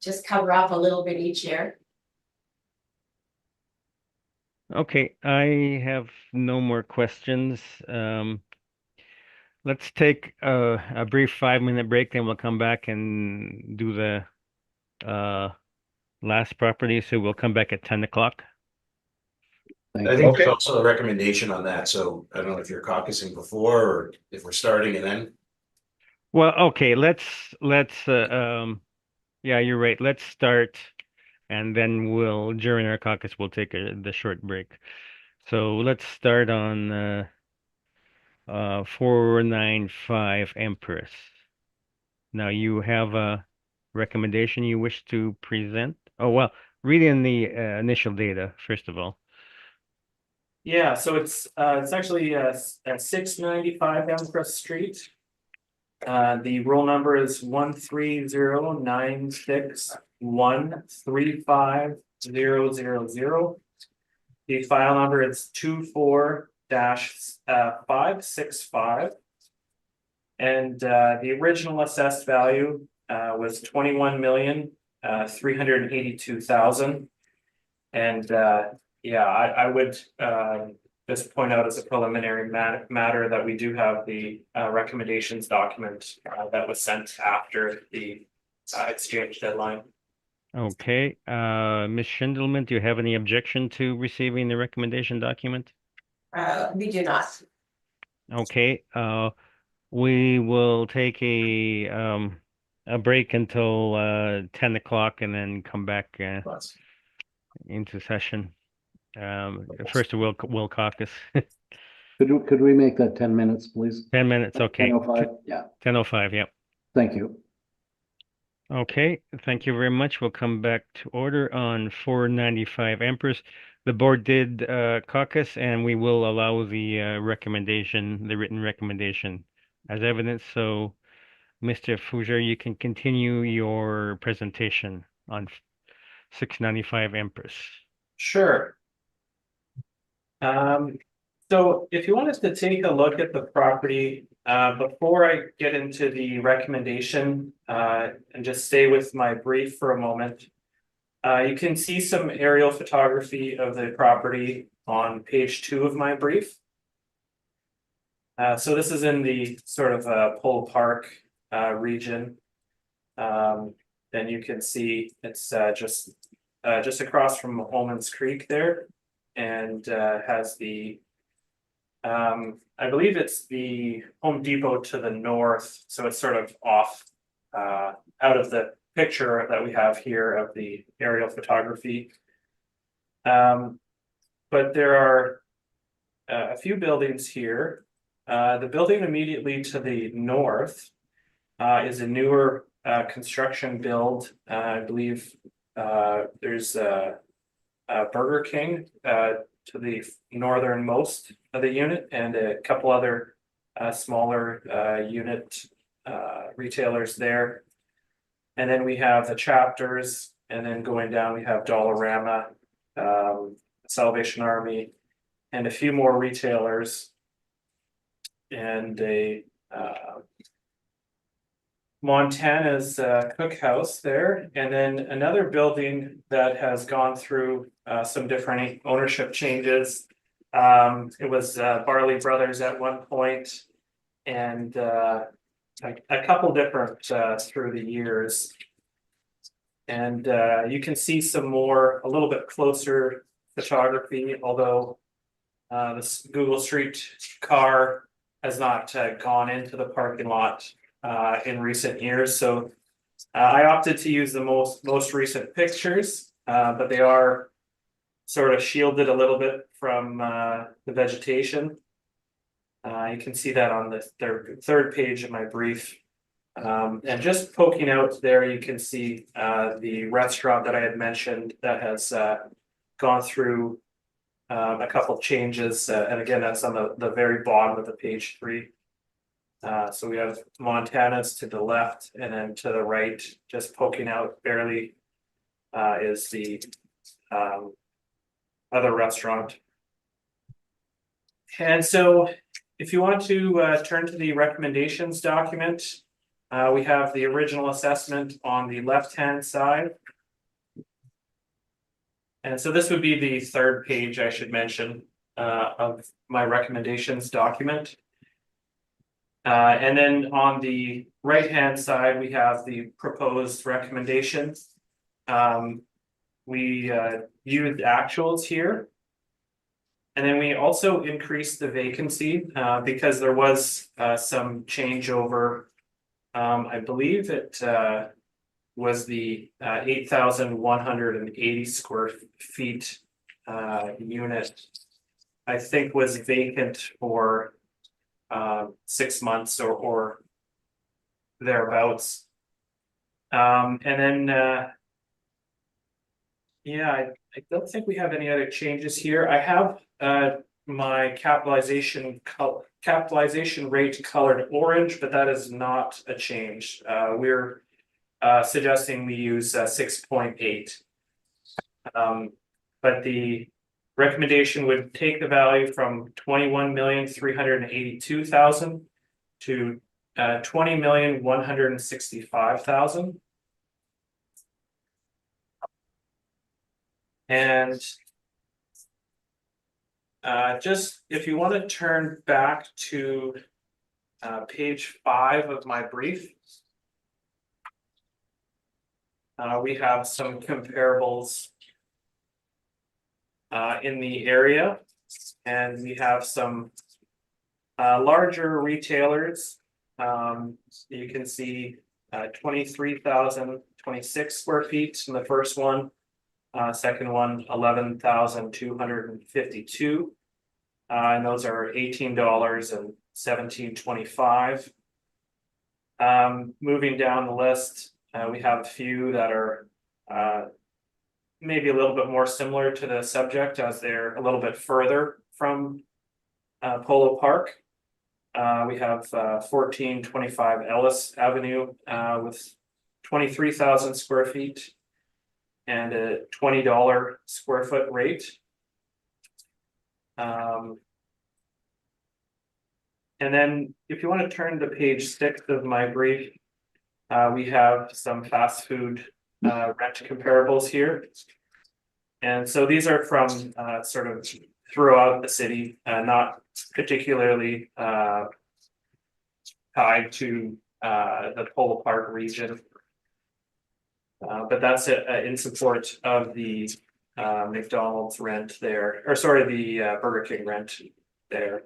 just cover off a little bit each year.
Okay, I have no more questions. Let's take a brief 5-minute break, then we'll come back and do the last property. So we'll come back at 10 o'clock.
Thank
I
you.
think
Okay.
there's also a recommendation on that, so I don't know if you're caucusing before or if we're starting and then.
Well, okay, let's yeah, you're right. Let's start, and then during our caucus, we'll take the short break. So let's start on 495 Empress. Now you have a recommendation you wish to present? Oh, well, read in the initial data, first of all.
Yeah, so it's actually at 695 Empress Street. The roll number is 13096135000. The file number is 24-565. And the original assessed value was 21,382,000. And yeah, I would just point out as a preliminary matter that we do have the recommendations document that was sent after the exchange deadline.
Okay, Ms. Schindelman, do you have any objection to receiving the recommendation document?
We do not.
Okay, we will take a break until 10 o'clock and then come back into session. First we'll caucus.
Could we make that 10 minutes, please?
10 minutes, okay.
10:05, yeah,
10:05, yeah.
thank you.
Okay, thank you very much. We'll come back to order on 495 Empress. The board did caucus and we will allow the recommendation, the written recommendation as evidence. So Mr. Fougere, you can continue your presentation on 695 Empress.
Sure. So if you want us to take a look at the property, before I get into the recommendation, and just stay with my brief for a moment. You can see some aerial photography of the property on page 2 of my brief. So this is in the sort of Pole Park region. Then you can see it's just across from Holman's Creek there, and has the I believe it's the Home Depot to the north, so it's sort of off out of the picture that we have here of the aerial photography. But there are a few buildings here. The building immediately to the north is a newer construction build. I believe there's a Burger King to the northernmost of the unit, and a couple other smaller unit retailers there. And then we have the Chapters, and then going down we have Dollarama, Salvation Army, and a few more retailers, and a Montana's Cookhouse there, and then another building that has gone through some different ownership changes. It was Barley Brothers at one point, and a couple different through the years. And you can see some more, a little bit closer photography, although this Google Street car has not gone into the parking lot in recent years. So I opted to use the most recent pictures, but they are sort of shielded a little bit from the vegetation. You can see that on the third page of my brief. And just poking out there, you can see the restaurant that I had mentioned that has gone through a couple changes. And again, that's on the very bottom of the page 3. So we have Montana's to the left, and then to the right, just poking out barely, is the other restaurant. And so if you want to turn to the recommendations document, we have the original assessment on the left-hand side. And so this would be the third page, I should mention, of my recommendations document. And then on the right-hand side, we have the proposed recommendations. We used actuals here. And then we also increased the vacancy because there was some changeover. I believe it was the 8,180 square feet unit, I think, was vacant for 6 months or thereabouts. And then yeah, I don't think we have any other changes here. I have my capitalization rate colored orange, but that is not a change. We're suggesting we use 6.8. But the recommendation would take the value from 21,382,000 to 20,165,000. And just if you want to turn back to page 5 of my brief, we have some comparables in the area, and we have some larger retailers. You can see 23,026 square feet in the first one. Second one, 11,252. And those are $18 and $17.25. Moving down the list, we have a few that are maybe a little bit more similar to the subject, as they're a little bit further from Polo Park. We have 1425 Ellis Avenue with 23,000 square feet and a $20 square foot rate. And then if you want to turn to page 6 of my brief, we have some fast food rent comparables here. And so these are from sort of throughout the city, not particularly tied to the Polo Park region. But that's it in support of the McDonald's rent there, or sorry, the Burger King rent there.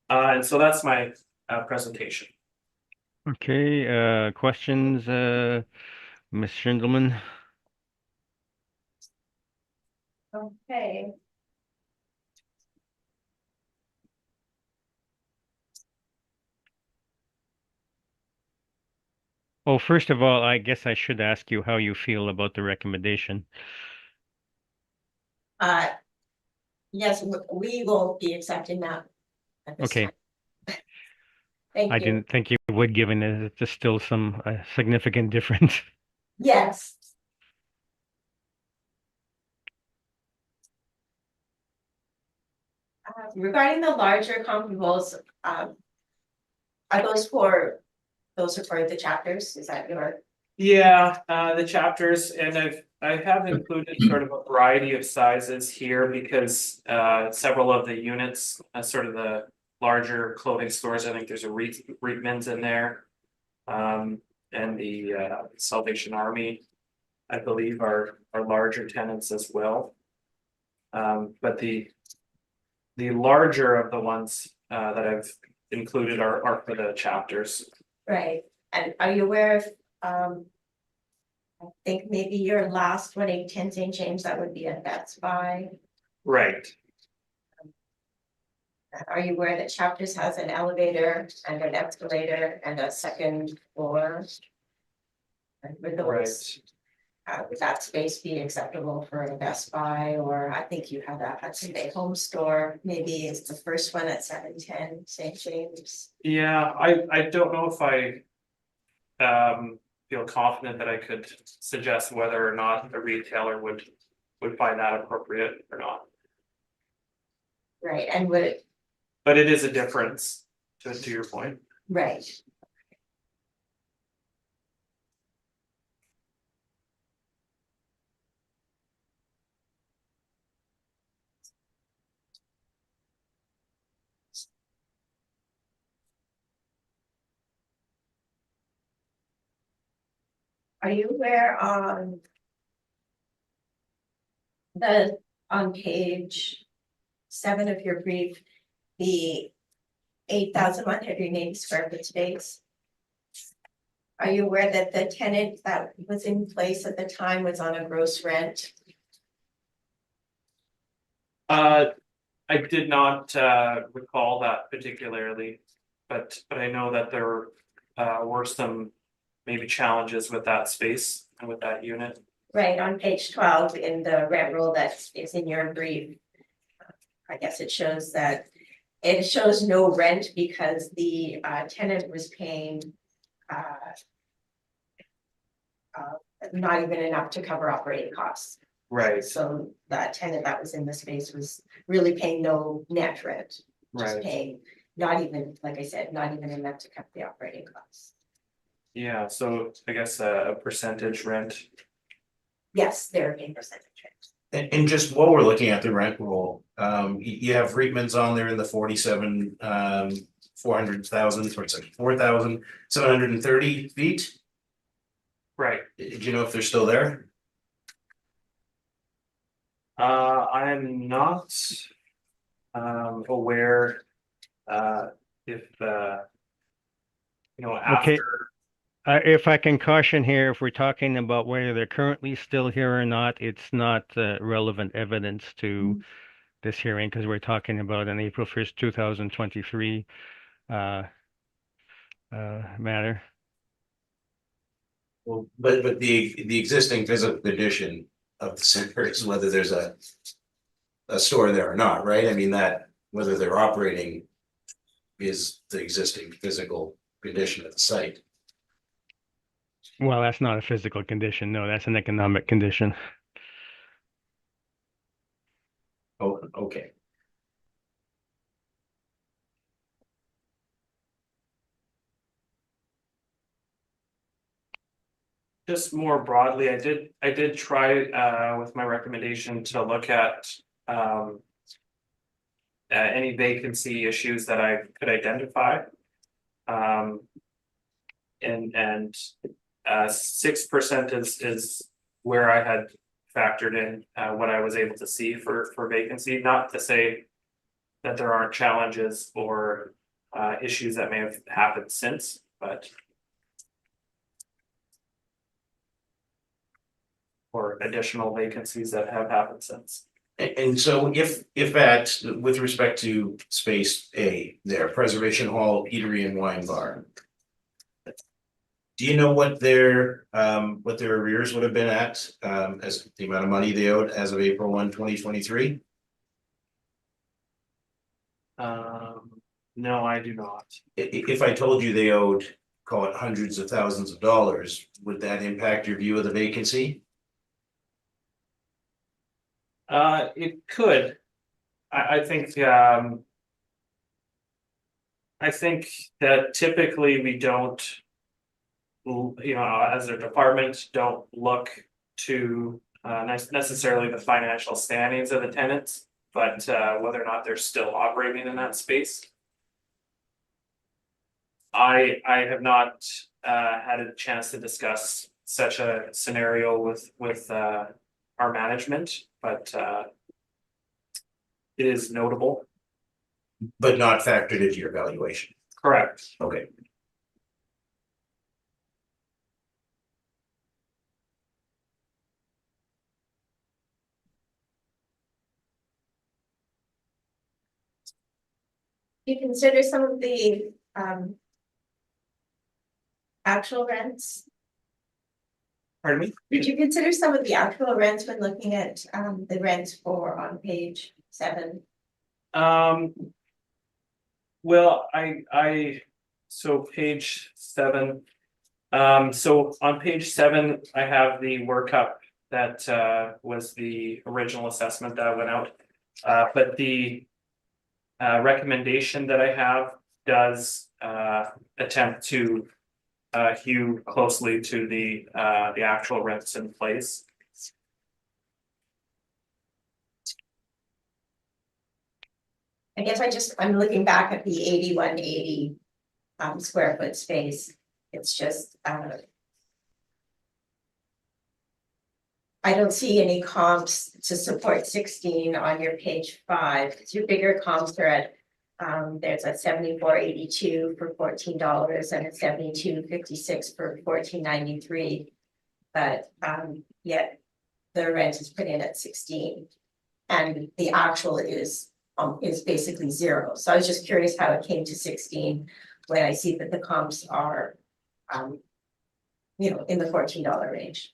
And so that's my presentation.
Okay, questions, Ms. Schindelman?
Okay.
Oh, first of all, I guess I should ask you how you feel about the recommendation.
Yes, we will be accepting that. At this
Okay.
time. Thank
I
you.
didn't think you would, given that it's still some significant difference.
Yes. Regarding the larger comparables, are those for the chapters? Is that your?
Yeah, the chapters, and I have included sort of a variety of sizes here because several of the units, sort of the larger clothing stores, I think there's a Reitman's in there. And the Salvation Army, I believe, are larger tenants as well. But the larger of the ones that I've included are for the chapters.
Right, and are you aware of, I think maybe your last one, 810 St. James, that would be a Best Buy.
Right.
Are you aware that Chapters has an elevator and an escalator and a second floor? And would those, would that space be acceptable for a Best Buy, or I think you have that Hudson Bay Home Store, maybe it's the first one at 710 St. James.
Yeah, I don't know if I feel confident that I could suggest whether or not a retailer would find that appropriate or not.
Right, and would it,
But it is a difference to your point.
right. Are you aware on page 7 of your brief, the 8,180 square foot space? Are you aware that the tenant that was in place at the time was on a gross rent?
I did not recall that particularly, but I know that there were some maybe challenges with that space and with that unit.
Right, on page 12 in the rent roll that is in your brief. I guess it shows that it shows no rent because the tenant was paying not even enough to cover operating costs.
Right,
So that tenant that was in the space was really paying no net rent, just
right.
paying, not even, like I said, not even enough to cover the operating costs.
Yeah, so I guess a percentage rent.
Yes, they're paying percentage rent.
And just while we're looking at the rent roll, you have Reitman's on there in the 47, 400,000, so it's like 4,730 feet.
Right.
Do you know if they're still there?
I'm not aware if
Okay.
after.
If I can caution here, if we're talking about whether they're currently still here or not, it's not relevant evidence to this hearing because we're talking about an April 1st, 2023 uh, matter.
Well, but the existing physical condition of the center is whether there's a store there or not, right? I mean, that whether they're operating is the existing physical condition of the site.
Well, that's not a physical condition. No, that's an economic condition.
Oh, okay.
Just more broadly, I did try with my recommendation to look at any vacancy issues that I could identify. And 6% is where I had factored in what I was able to see for vacancy, not to say that there aren't challenges or issues that may have happened since, but or additional vacancies that have happened since.
And so if at, with respect to space A, there, Preservation Hall, Eatery and Wine Bar. Do you know what their arrears would have been at, as the amount of money they owed as of April 1, 2023?
No, I do not.
If I told you they owed, call it hundreds of thousands of dollars, would that impact your view of the vacancy?
It could. I think that typically we don't, as a department, don't look to necessarily the financial standings of the tenants, but whether or not they're still operating in that space. I have not had a chance to discuss such a scenario with our management, but it is notable.
But not factored into your valuation.
Correct.
Okay.
You consider some of the actual rents?
Pardon me?
Did you consider some of the actual rents when looking at the rents for on page 7?
Well, so page 7. So on page 7, I have the workup that was the original assessment that went out. But the recommendation that I have does attempt to hew closely to the actual rents in place.
I guess I'm looking back at the 8180 square foot space. It's just I don't see any comps to support 16 on your page 5. Because your bigger comps are at there's a 74.82 for $14 and a 72.56 for $14.93. But yet the rent is put in at 16 and the actual is basically 0. So I was just curious how it came to 16 when I see that the comps are in the $14 range.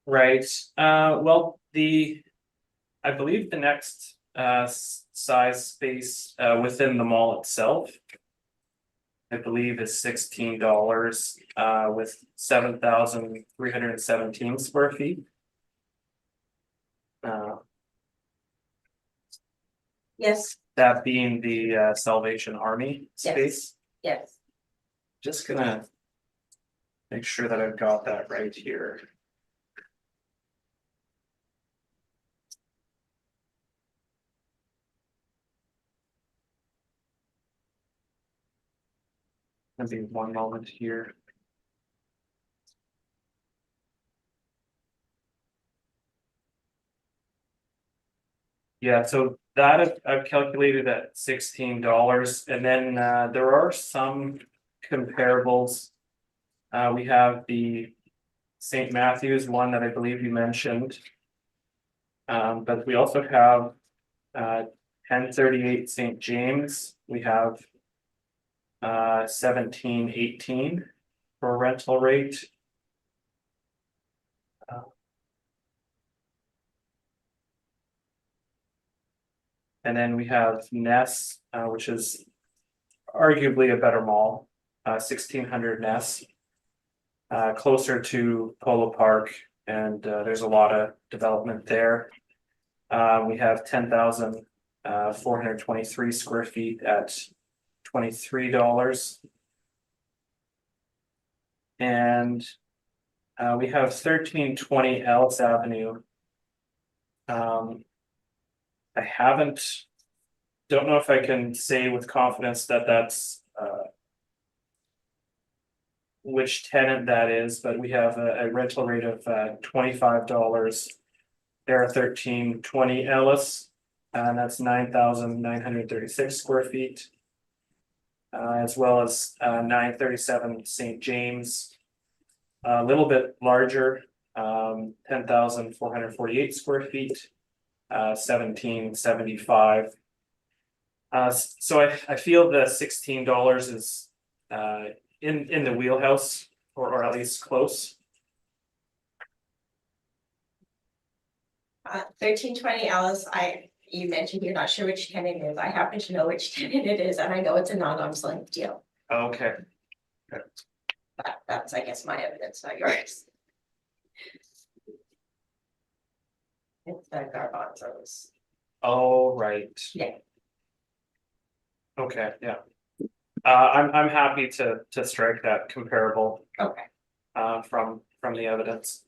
Right. Well, I believe the next size space within the mall itself, I believe is $16 with 7,317 square feet.
Yes,
that being the Salvation Army
Yes.
space.
yes.
Just gonna make sure that I've got that right here. Gonna be one moment here. Yeah, so that I've calculated at $16, and then there are some comparables. We have the St. Matthew's one that I believe you mentioned. But we also have 1038 St. James. We have 1718 for a rental rate. And then we have Ness, which is arguably a better mall, 1600 Ness. Closer to Polo Park, and there's a lot of development there. We have 10,423 square feet at $23. And we have 1320 Ellis Avenue. I don't know if I can say with confidence that that's which tenant that is, but we have a rental rate of $25. There are 1320 Ellis, and that's 9,936 square feet. As well as 937 St. James, a little bit larger, 10,448 square feet, 1775. So I feel the $16 is in the wheelhouse, or at least close.
1320 Alice, you mentioned you're not sure which tenant it is. I happen to know which tenant it is, and I know it's a non-arm's length deal.
Okay.
But that's, I guess, my evidence, not yours. It's the Garbanzos.
Oh, right.
Yeah.
Okay, yeah. I'm happy to strike that comparable
Okay.
from the evidence.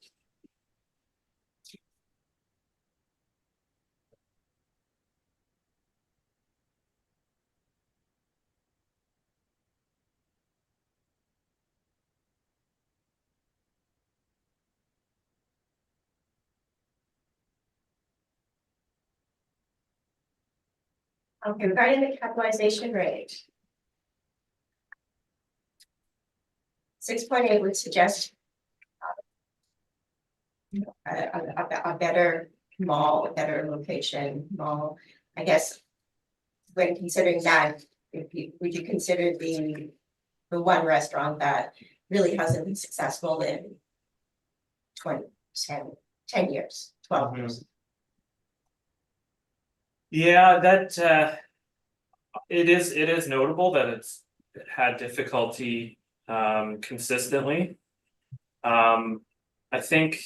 Okay, regarding the capitalization rate. 6.8 would suggest a better mall, a better location mall. I guess when considering that, would you consider the one restaurant that really hasn't been successful in 10 years, 12 years?
Yeah, that it is notable that it's had difficulty consistently. I think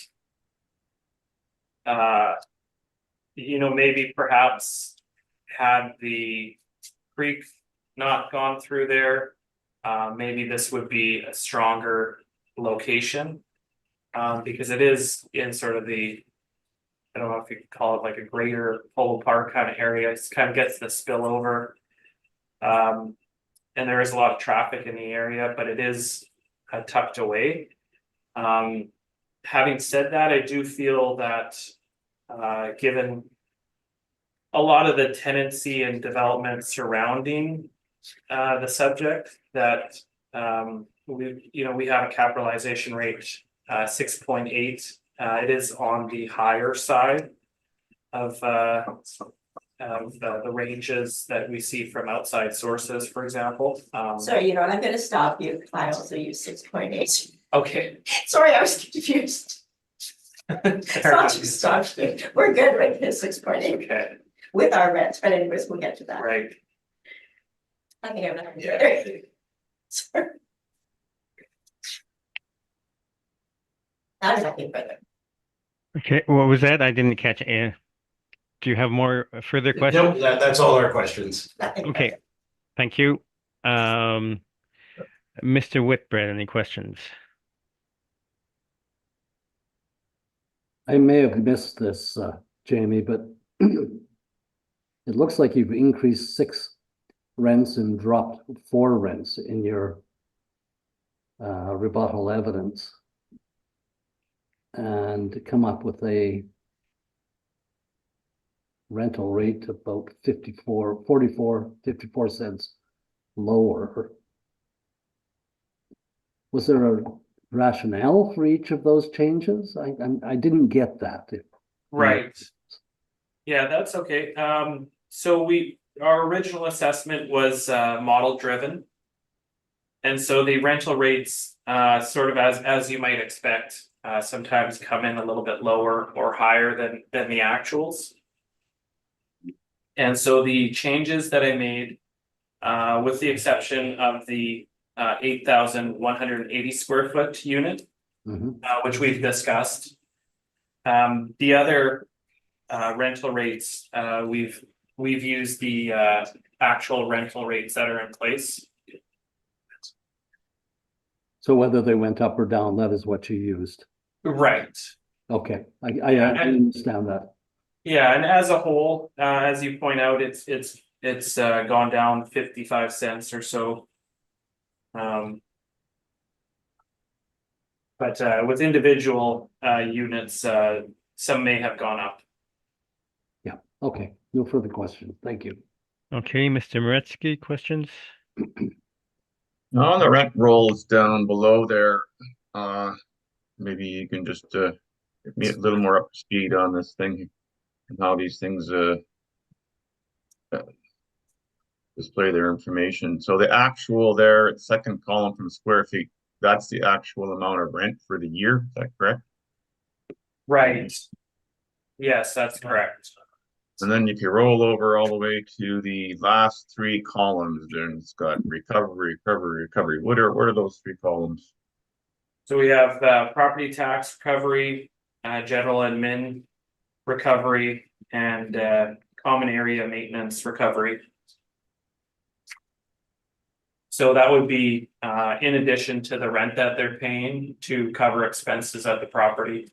maybe perhaps had the creek not gone through there, maybe this would be a stronger location, because it is in sort of the, I don't know if you could call it like a greater Polo Park kind of area. It kind of gets the spillover. And there is a lot of traffic in the area, but it is tucked away. Having said that, I do feel that given a lot of the tenancy and development surrounding the subject, that we have a capitalization rate 6.8. It is on the higher side of the ranges that we see from outside sources, for example.
So you know what, I'm gonna stop you. I also use 6.8.
Okay.
Sorry, I was confused. It's not just stop you. We're good with this 6.8
Okay,
with our rents, but anyways, we'll get to that.
right.
I think I'm not.
Yeah.
Sorry. Not nothing further.
Okay, what was that? I didn't catch it. do you have more further
No,
questions?
that's all our questions.
Nothing
Okay,
further.
thank you. Mr. Whitbread, any questions?
I may have missed this, Jamie, but it looks like you've increased 6 rents and dropped 4 rents in your rebuttal evidence. And to come up with a rental rate about 54 cents lower. Was there a rationale for each of those changes? I didn't get that.
Right. Yeah, that's okay. So our original assessment was model driven. And so the rental rates, sort of as you might expect, sometimes come in a little bit lower or higher than the actuals. And so the changes that I made, with the exception of the 8,180 square foot unit, which we've discussed. The other rental rates, we've used the actual rental rates that are in place.
So whether they went up or down, that is what you used.
Right.
Okay, I understand that.
Yeah, and as a whole, as you point out, it's gone down 55 cents or so. But with individual units, some may have gone up.
Yeah, okay, no further questions. Thank you.
Okay, Mr. Moretsky, questions?
On the rent rolls down below there, maybe you can just get me a little more up to speed on this thing and how these things display their information. So the actual there, second column from square feet, that's the actual amount of rent for the year. Is that correct?
Right. Yes, that's correct.
And then if you roll over all the way to the last 3 columns, then it's got recovery, recovery, recovery. What are those 3 columns?
So we have property tax recovery, general admin recovery, and common area maintenance recovery. So that would be in addition to the rent that they're paying to cover expenses at the property.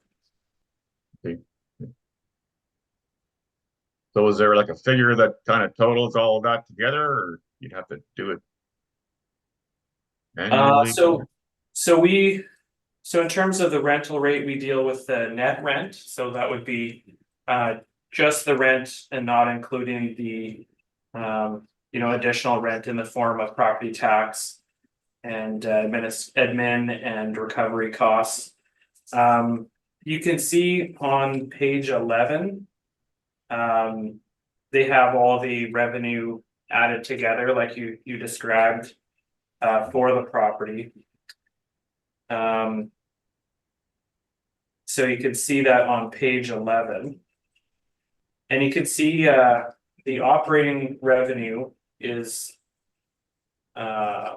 Okay. So is there like a figure that kind of totals all of that together, or you'd have to do it annually?
So in terms of the rental rate, we deal with the net rent, so that would be just the rent and not including the additional rent in the form of property tax and admin and recovery costs. You can see on page 11, they have all the revenue added together like you described for the property. So you can see that on page 11. And you can see the operating revenue is
I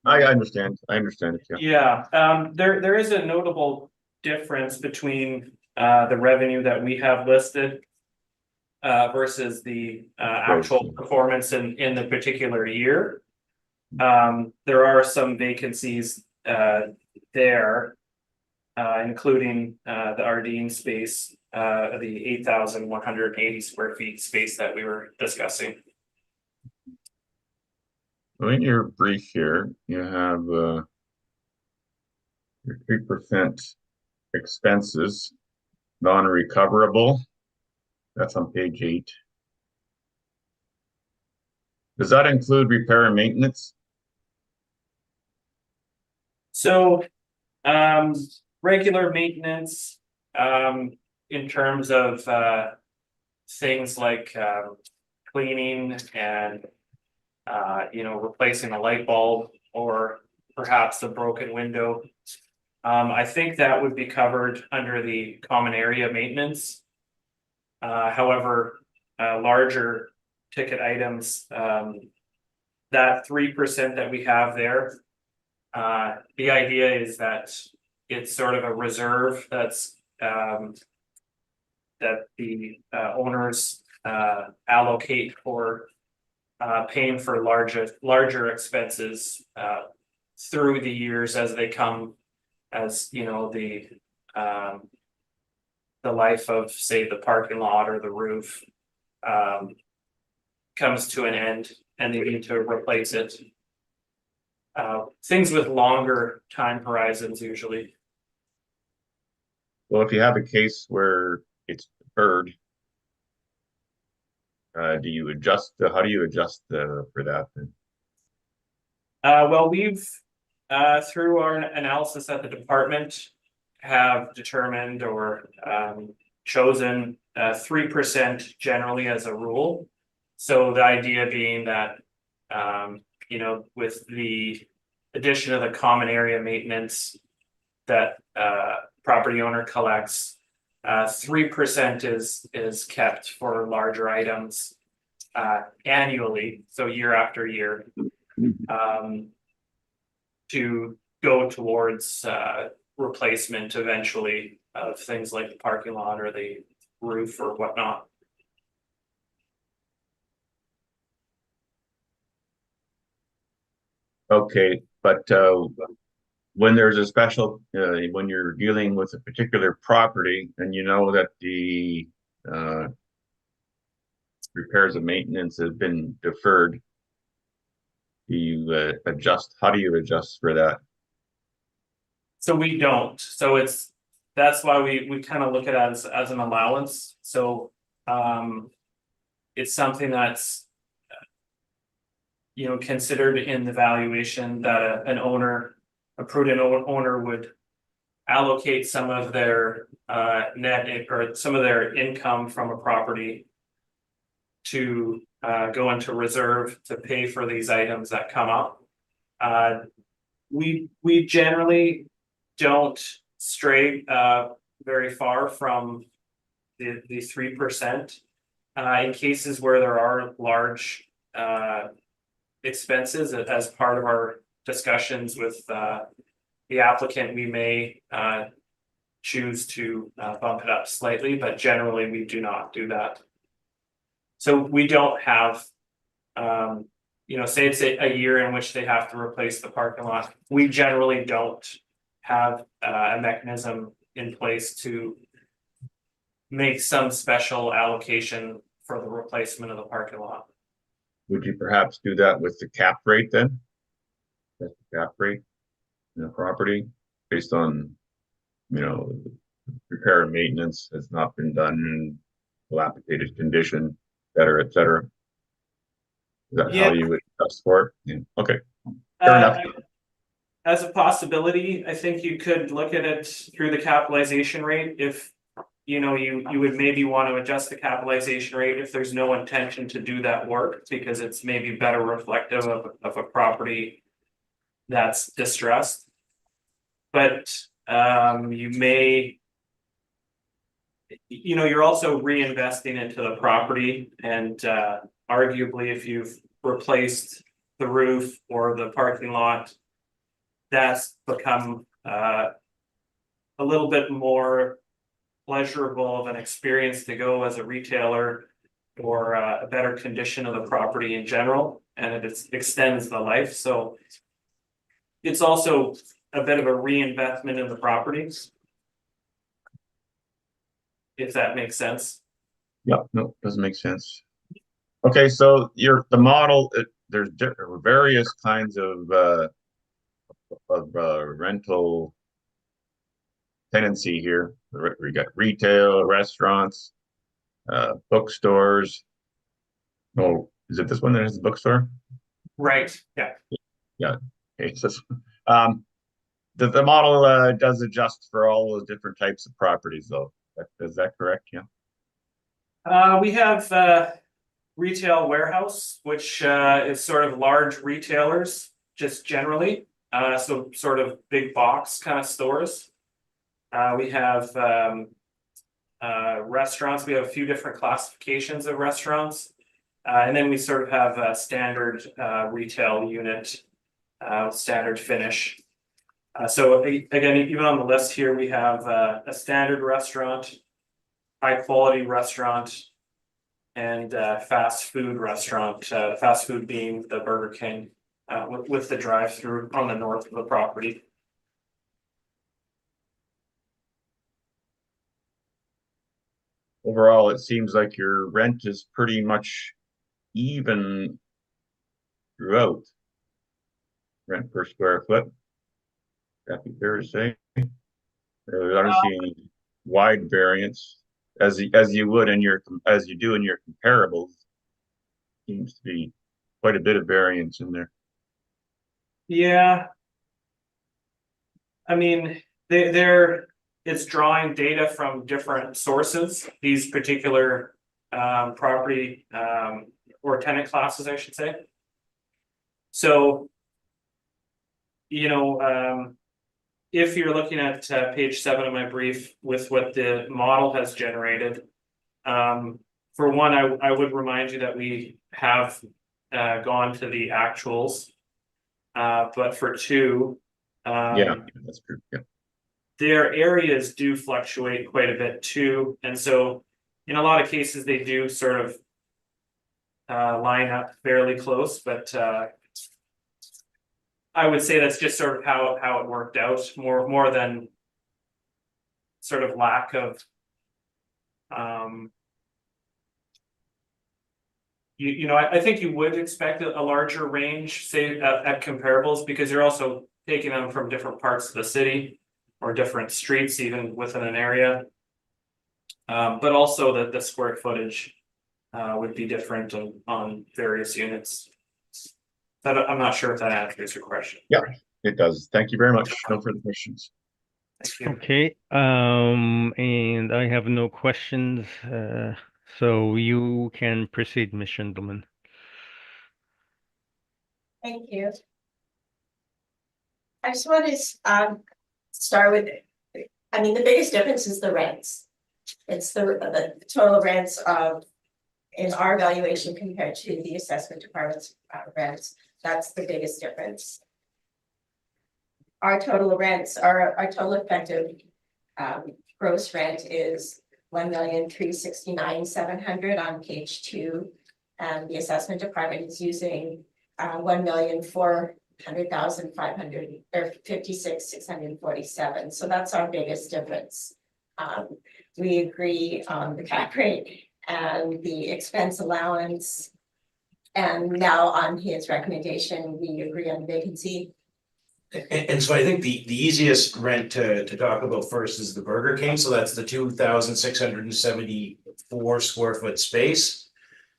understand. I understand it. Yeah.
there is a notable difference between the revenue that we have listed versus the actual performance in the particular year. There are some vacancies there, including the Ardeen space, the 8,180 square feet space that we were discussing.
So in your brief here, you have your 3% expenses, non-recoverable. That's on page 8. Does that include repair and maintenance?
So, regular maintenance, in terms of things like cleaning and replacing a light bulb or perhaps a broken window. I think that would be covered under the common area maintenance. However, larger ticket items, that 3% that we have there, the idea is that it's sort of a reserve that's that the owners allocate for paying for larger expenses through the years as they come, as you know, the life of, say, the parking lot or the roof comes to an end and they need to replace it. Things with longer time horizons usually.
Well, if you have a case where it's deferred, do you adjust, how do you adjust for that then?
Well, we've through our analysis at the department have determined or chosen 3% generally as a rule. So the idea being that you know, with the addition of the common area maintenance that property owner collects, 3% is kept for larger items annually, so year after year, to go towards replacement eventually of things like the parking lot or the roof or whatnot.
Okay, but when there's a special, when you're dealing with a particular property and you know that the repairs and maintenance have been deferred, do you adjust? How do you adjust for that?
So we don't. So that's why we kind of look at it as an allowance. So it's something that's you know, considered in the valuation that a prudent owner would allocate some of their net or some of their income from a property to go into reserve to pay for these items that come up. We generally don't stray very far from the 3%. In cases where there are large expenses, as part of our discussions with the applicant, we may choose to bump it up slightly, but generally we do not do that. So we don't have you know, say it's a year in which they have to replace the parking lot, we generally don't have a mechanism in place to make some special allocation for the replacement of the parking lot.
Would you perhaps do that with the cap rate then? That's the cap rate in a property based on, you know, repair and maintenance has not been done in dilapidated condition, et cetera. Is that how you would adjust for it? Yeah. Okay. Fair enough.
As a possibility, I think you could look at it through the capitalization rate. If you know, you would maybe want to adjust the capitalization rate if there's no intention to do that work, because it's maybe better reflective of a property that's distressed. But you may, you know, you're also reinvesting into the property, and arguably if you've replaced the roof or the parking lot, that's become a little bit more pleasurable of an experience to go as a retailer, or a better condition of the property in general, and it extends the life. So it's also a bit of a reinvestment in the properties, if that makes sense.
Yeah, no, doesn't make sense. Okay, so the model, there's various kinds of rental tenancy here. We got retail, restaurants, bookstores. Oh, is it this one that has a bookstore?
Right, yeah.
Yeah. Okay, so the model does adjust for all those different types of properties, though. Is that correct? Yeah.
We have retail warehouse, which is sort of large retailers, just generally. So sort of big box kind of stores. We have restaurants. We have a few different classifications of restaurants. And then we sort of have a standard retail unit, standard finish. So again, even on the list here, we have a standard restaurant, high quality restaurant, and fast food restaurant. Fast food being the Burger King, with the drive-through on the north of the property.
Overall, it seems like your rent is pretty much even throughout. Rent per square foot. That'd be fair to say. I don't see any wide variance as you would in your as you do in your comparables. Seems to be quite a bit of variance in there.
Yeah. I mean, it's drawing data from different sources, these particular property or tenant classes, I should say. So, if you're looking at page 7 of my brief with what the model has generated, for one, I would remind you that we have gone to the actuals, but for two,
Yeah, that's true. Yeah.
their areas do fluctuate quite a bit too, and so in a lot of cases they do sort of line up fairly close, but I would say that's just sort of how it worked out, more than sort of lack of I think you would expect a larger range, say at comparables, because you're also taking them from different parts of the city or different streets, even within an area. But also the square footage would be different on various units. But I'm not sure if that answers your question.
Yeah, it does. Thank you very much. No further questions.
Thank you.
Okay, and I have no questions, so you can proceed, Ms. Schindelman.
Thank you. I just want to start with, I mean, the biggest difference is the rents. It's the total rents of, in our valuation compared to the assessment department's rents. That's the biggest difference. Our total rents are, our total effective gross rent is $1,369,700 on page 2. And the assessment department is using $1,400,500 or 56,647. So that's our biggest difference. We agree on the cap rate and the expense allowance. And now on his recommendation, we agree on vacancy.
And so I think the easiest rent to talk about first is the Burger King. So that's the 2,674 square foot space.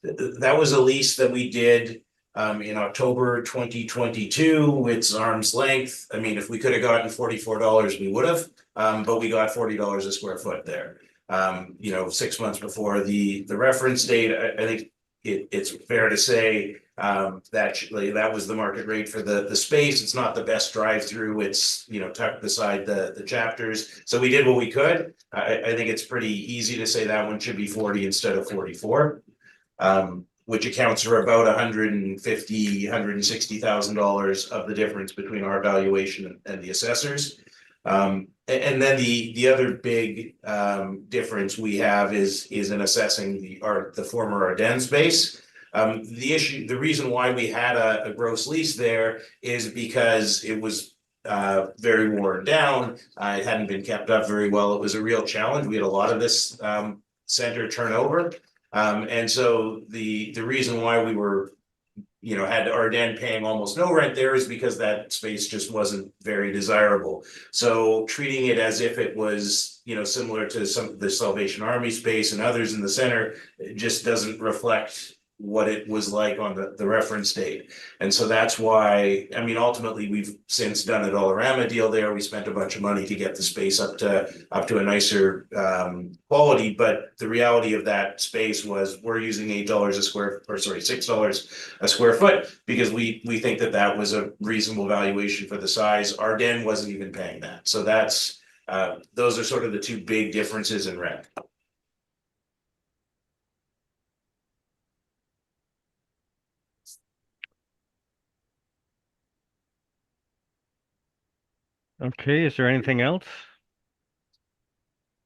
That was a lease that we did in October 2022. It's arm's length. I mean, if we could have gotten $44, we would have, but we got $40 a square foot there. 6 months before the reference date. I think it's fair to say that was the market rate for the space. It's not the best drive through. It's tucked beside the chapters. So we did what we could. I think it's pretty easy to say that one should be 40 instead of 44. Which accounts for about $150,000-$160,000 of the difference between our valuation and the assessors. And then the other big difference we have is in assessing the former Ardennes space. The reason why we had a gross lease there is because it was very worn down. It hadn't been kept up very well. It was a real challenge. We had a lot of this center turnover. And so the reason why we were, had Ardennes paying almost no rent there is because that space just wasn't very desirable. So treating it as if it was, similar to some of the Salvation Army space and others in the center, it just doesn't reflect what it was like on the reference date. And so that's why, ultimately we've since done a Dollarama deal there. We spent a bunch of money to get the space up to a nicer quality. But the reality of that space was we're using $6 a square foot because we think that was a reasonable valuation for the size. Ardennes wasn't even paying that. So that's those are sort of the two big differences in rent.
Okay, is there anything else?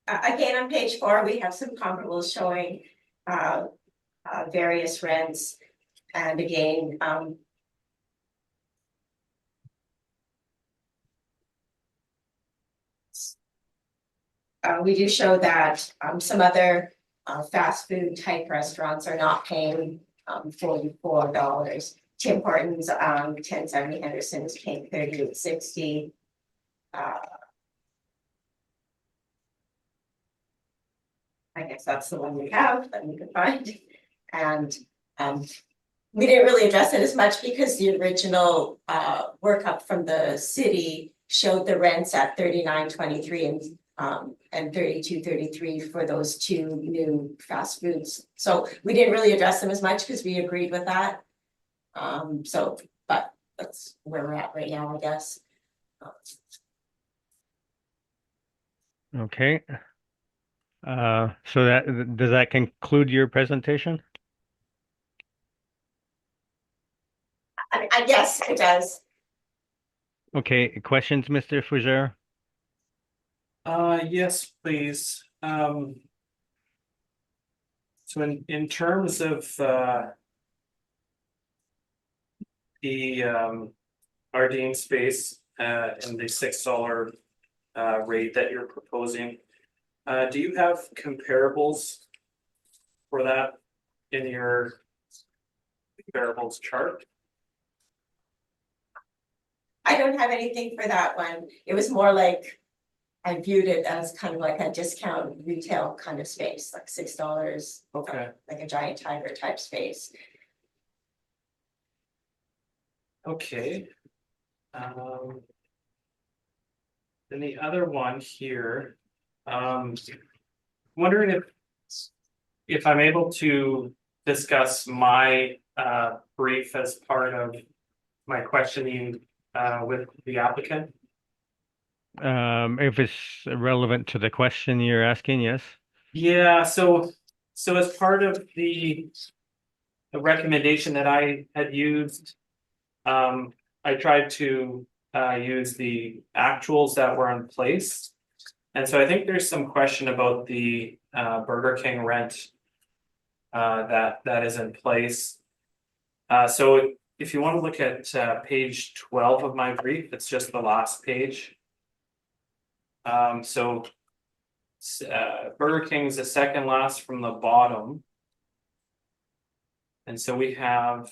Again, on page 4, we have some comparables showing various rents. And again, we do show that some other fast food type restaurants are not paying $44. Tim Hortons, 1070 Henderson is paying $38.60. I guess that's the one we have that we could find. And we didn't really address it as much because the original workup from the city showed the rents at $39.23 and $32.33 for those 2 new fast foods. So we didn't really address them as much because we agreed with that. But that's where we're at right now, I guess.
Okay. So does that conclude your presentation?
I guess it does.
Okay, questions, Mr. Fougere?
Yes, please. So in terms of the Ardeen space and the $6 rate that you're proposing, do you have comparables for that in your comparables chart?
I don't have anything for that one. It was more like I viewed it as kind of like a discount retail kind of space, like $6.
Okay.
Like a Giant Tiger type space.
Okay. Then the other one here, wondering if I'm able to discuss my brief as part of my questioning with the applicant.
If it's relevant to the question you're asking, yes.
Yeah, so as part of the recommendation that I had used, I tried to use the actuals that were in place. And so I think there's some question about the Burger King rent that is in place. So if you want to look at page 12 of my brief, it's just the last page. Burger King's the second last from the bottom. And so we have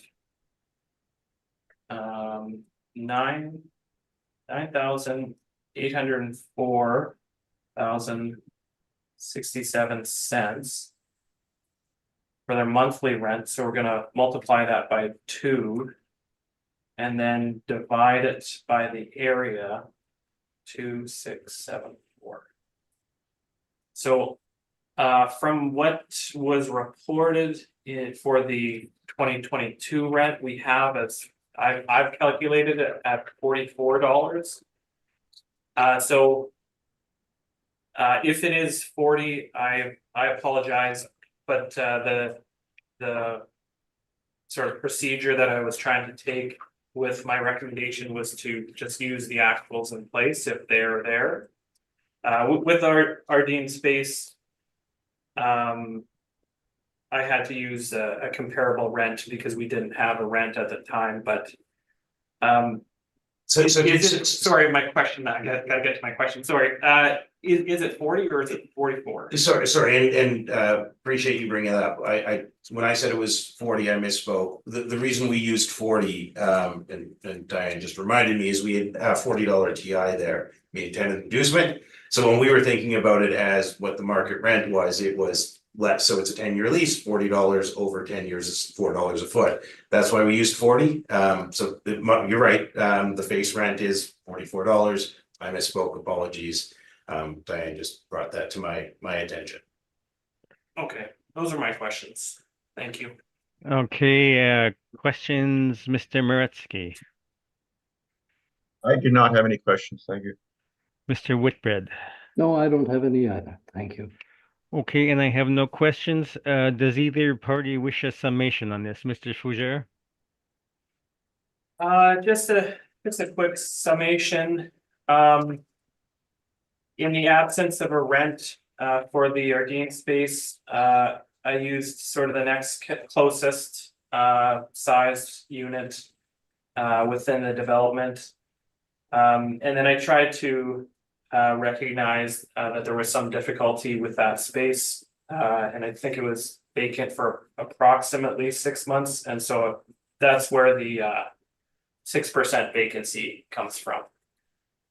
9,804,067 for their monthly rent. So we're gonna multiply that by 2 and then divide it by the area 2674. So from what was reported for the 2022 rent, we have as I've calculated it at $44. So if it is 40, I apologize, but the sort of procedure that I was trying to take with my recommendation was to just use the actuals in place if they're there. With our Ardeen space, I had to use a comparable rent because we didn't have a rent at the time, but sorry, my question, I gotta get to my question, sorry. Is it 40 or is it 44?
Sorry, and appreciate you bringing it up. When I said it was 40, I misspoke. The reason we used 40, and Diane just reminded me, is we had a $40 TI there, meaning tenant inducement. So when we were thinking about it as what the market rent was, it was less. So it's a 10-year lease, $40 over 10 years is $4 a foot. That's why we used 40. So you're right. The face rent is $44. I misspoke, apologies. Diane just brought that to my attention.
Okay, those are my questions. Thank you.
Okay, questions, Mr. Maretsky,
I do not have any questions, thank you.
Mr. Whitbread.
No, I don't have any either. Thank you.
Okay, and I have no questions. Does either party wish a summation on this, Mr. Fougere?
Just a quick summation. In the absence of a rent for the Ardeen space, I used sort of the next closest sized unit within the development. And then I tried to recognize that there was some difficulty with that space. And I think it was vacant for approximately 6 months, and so that's where the 6% vacancy comes from.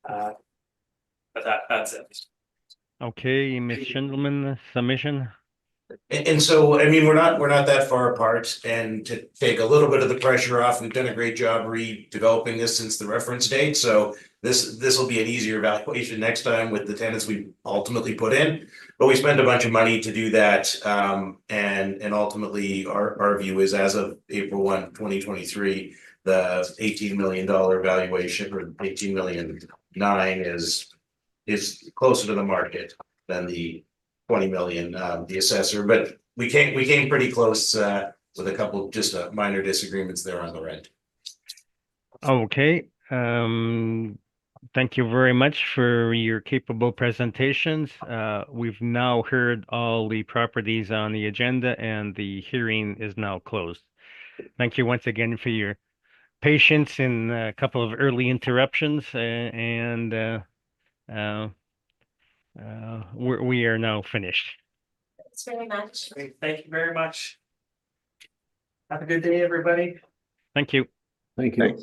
But that's it.
Okay, Ms. Schindelman, submission.
And so, I mean, we're not that far apart, and to take a little bit of the pressure off, we've done a great job redeveloping this since the reference date, so this will be an easier evaluation next time with the tenants we ultimately put in. But we spent a bunch of money to do that, and ultimately our view is, as of April 1, 2023, the $18 million valuation, or 18,000,009 is closer to the market than the 20 million, the assessor, but we came pretty close with a couple just minor disagreements there on the rent.
Okay, thank you very much for your capable presentations. We've now heard all the properties on the agenda, and the hearing is now closed. Thank you once again for your patience in a couple of early interruptions, and we are now finished.
Thanks very much.
Great, thank you very much. Have a good day, everybody.
Thank you.
Thank you.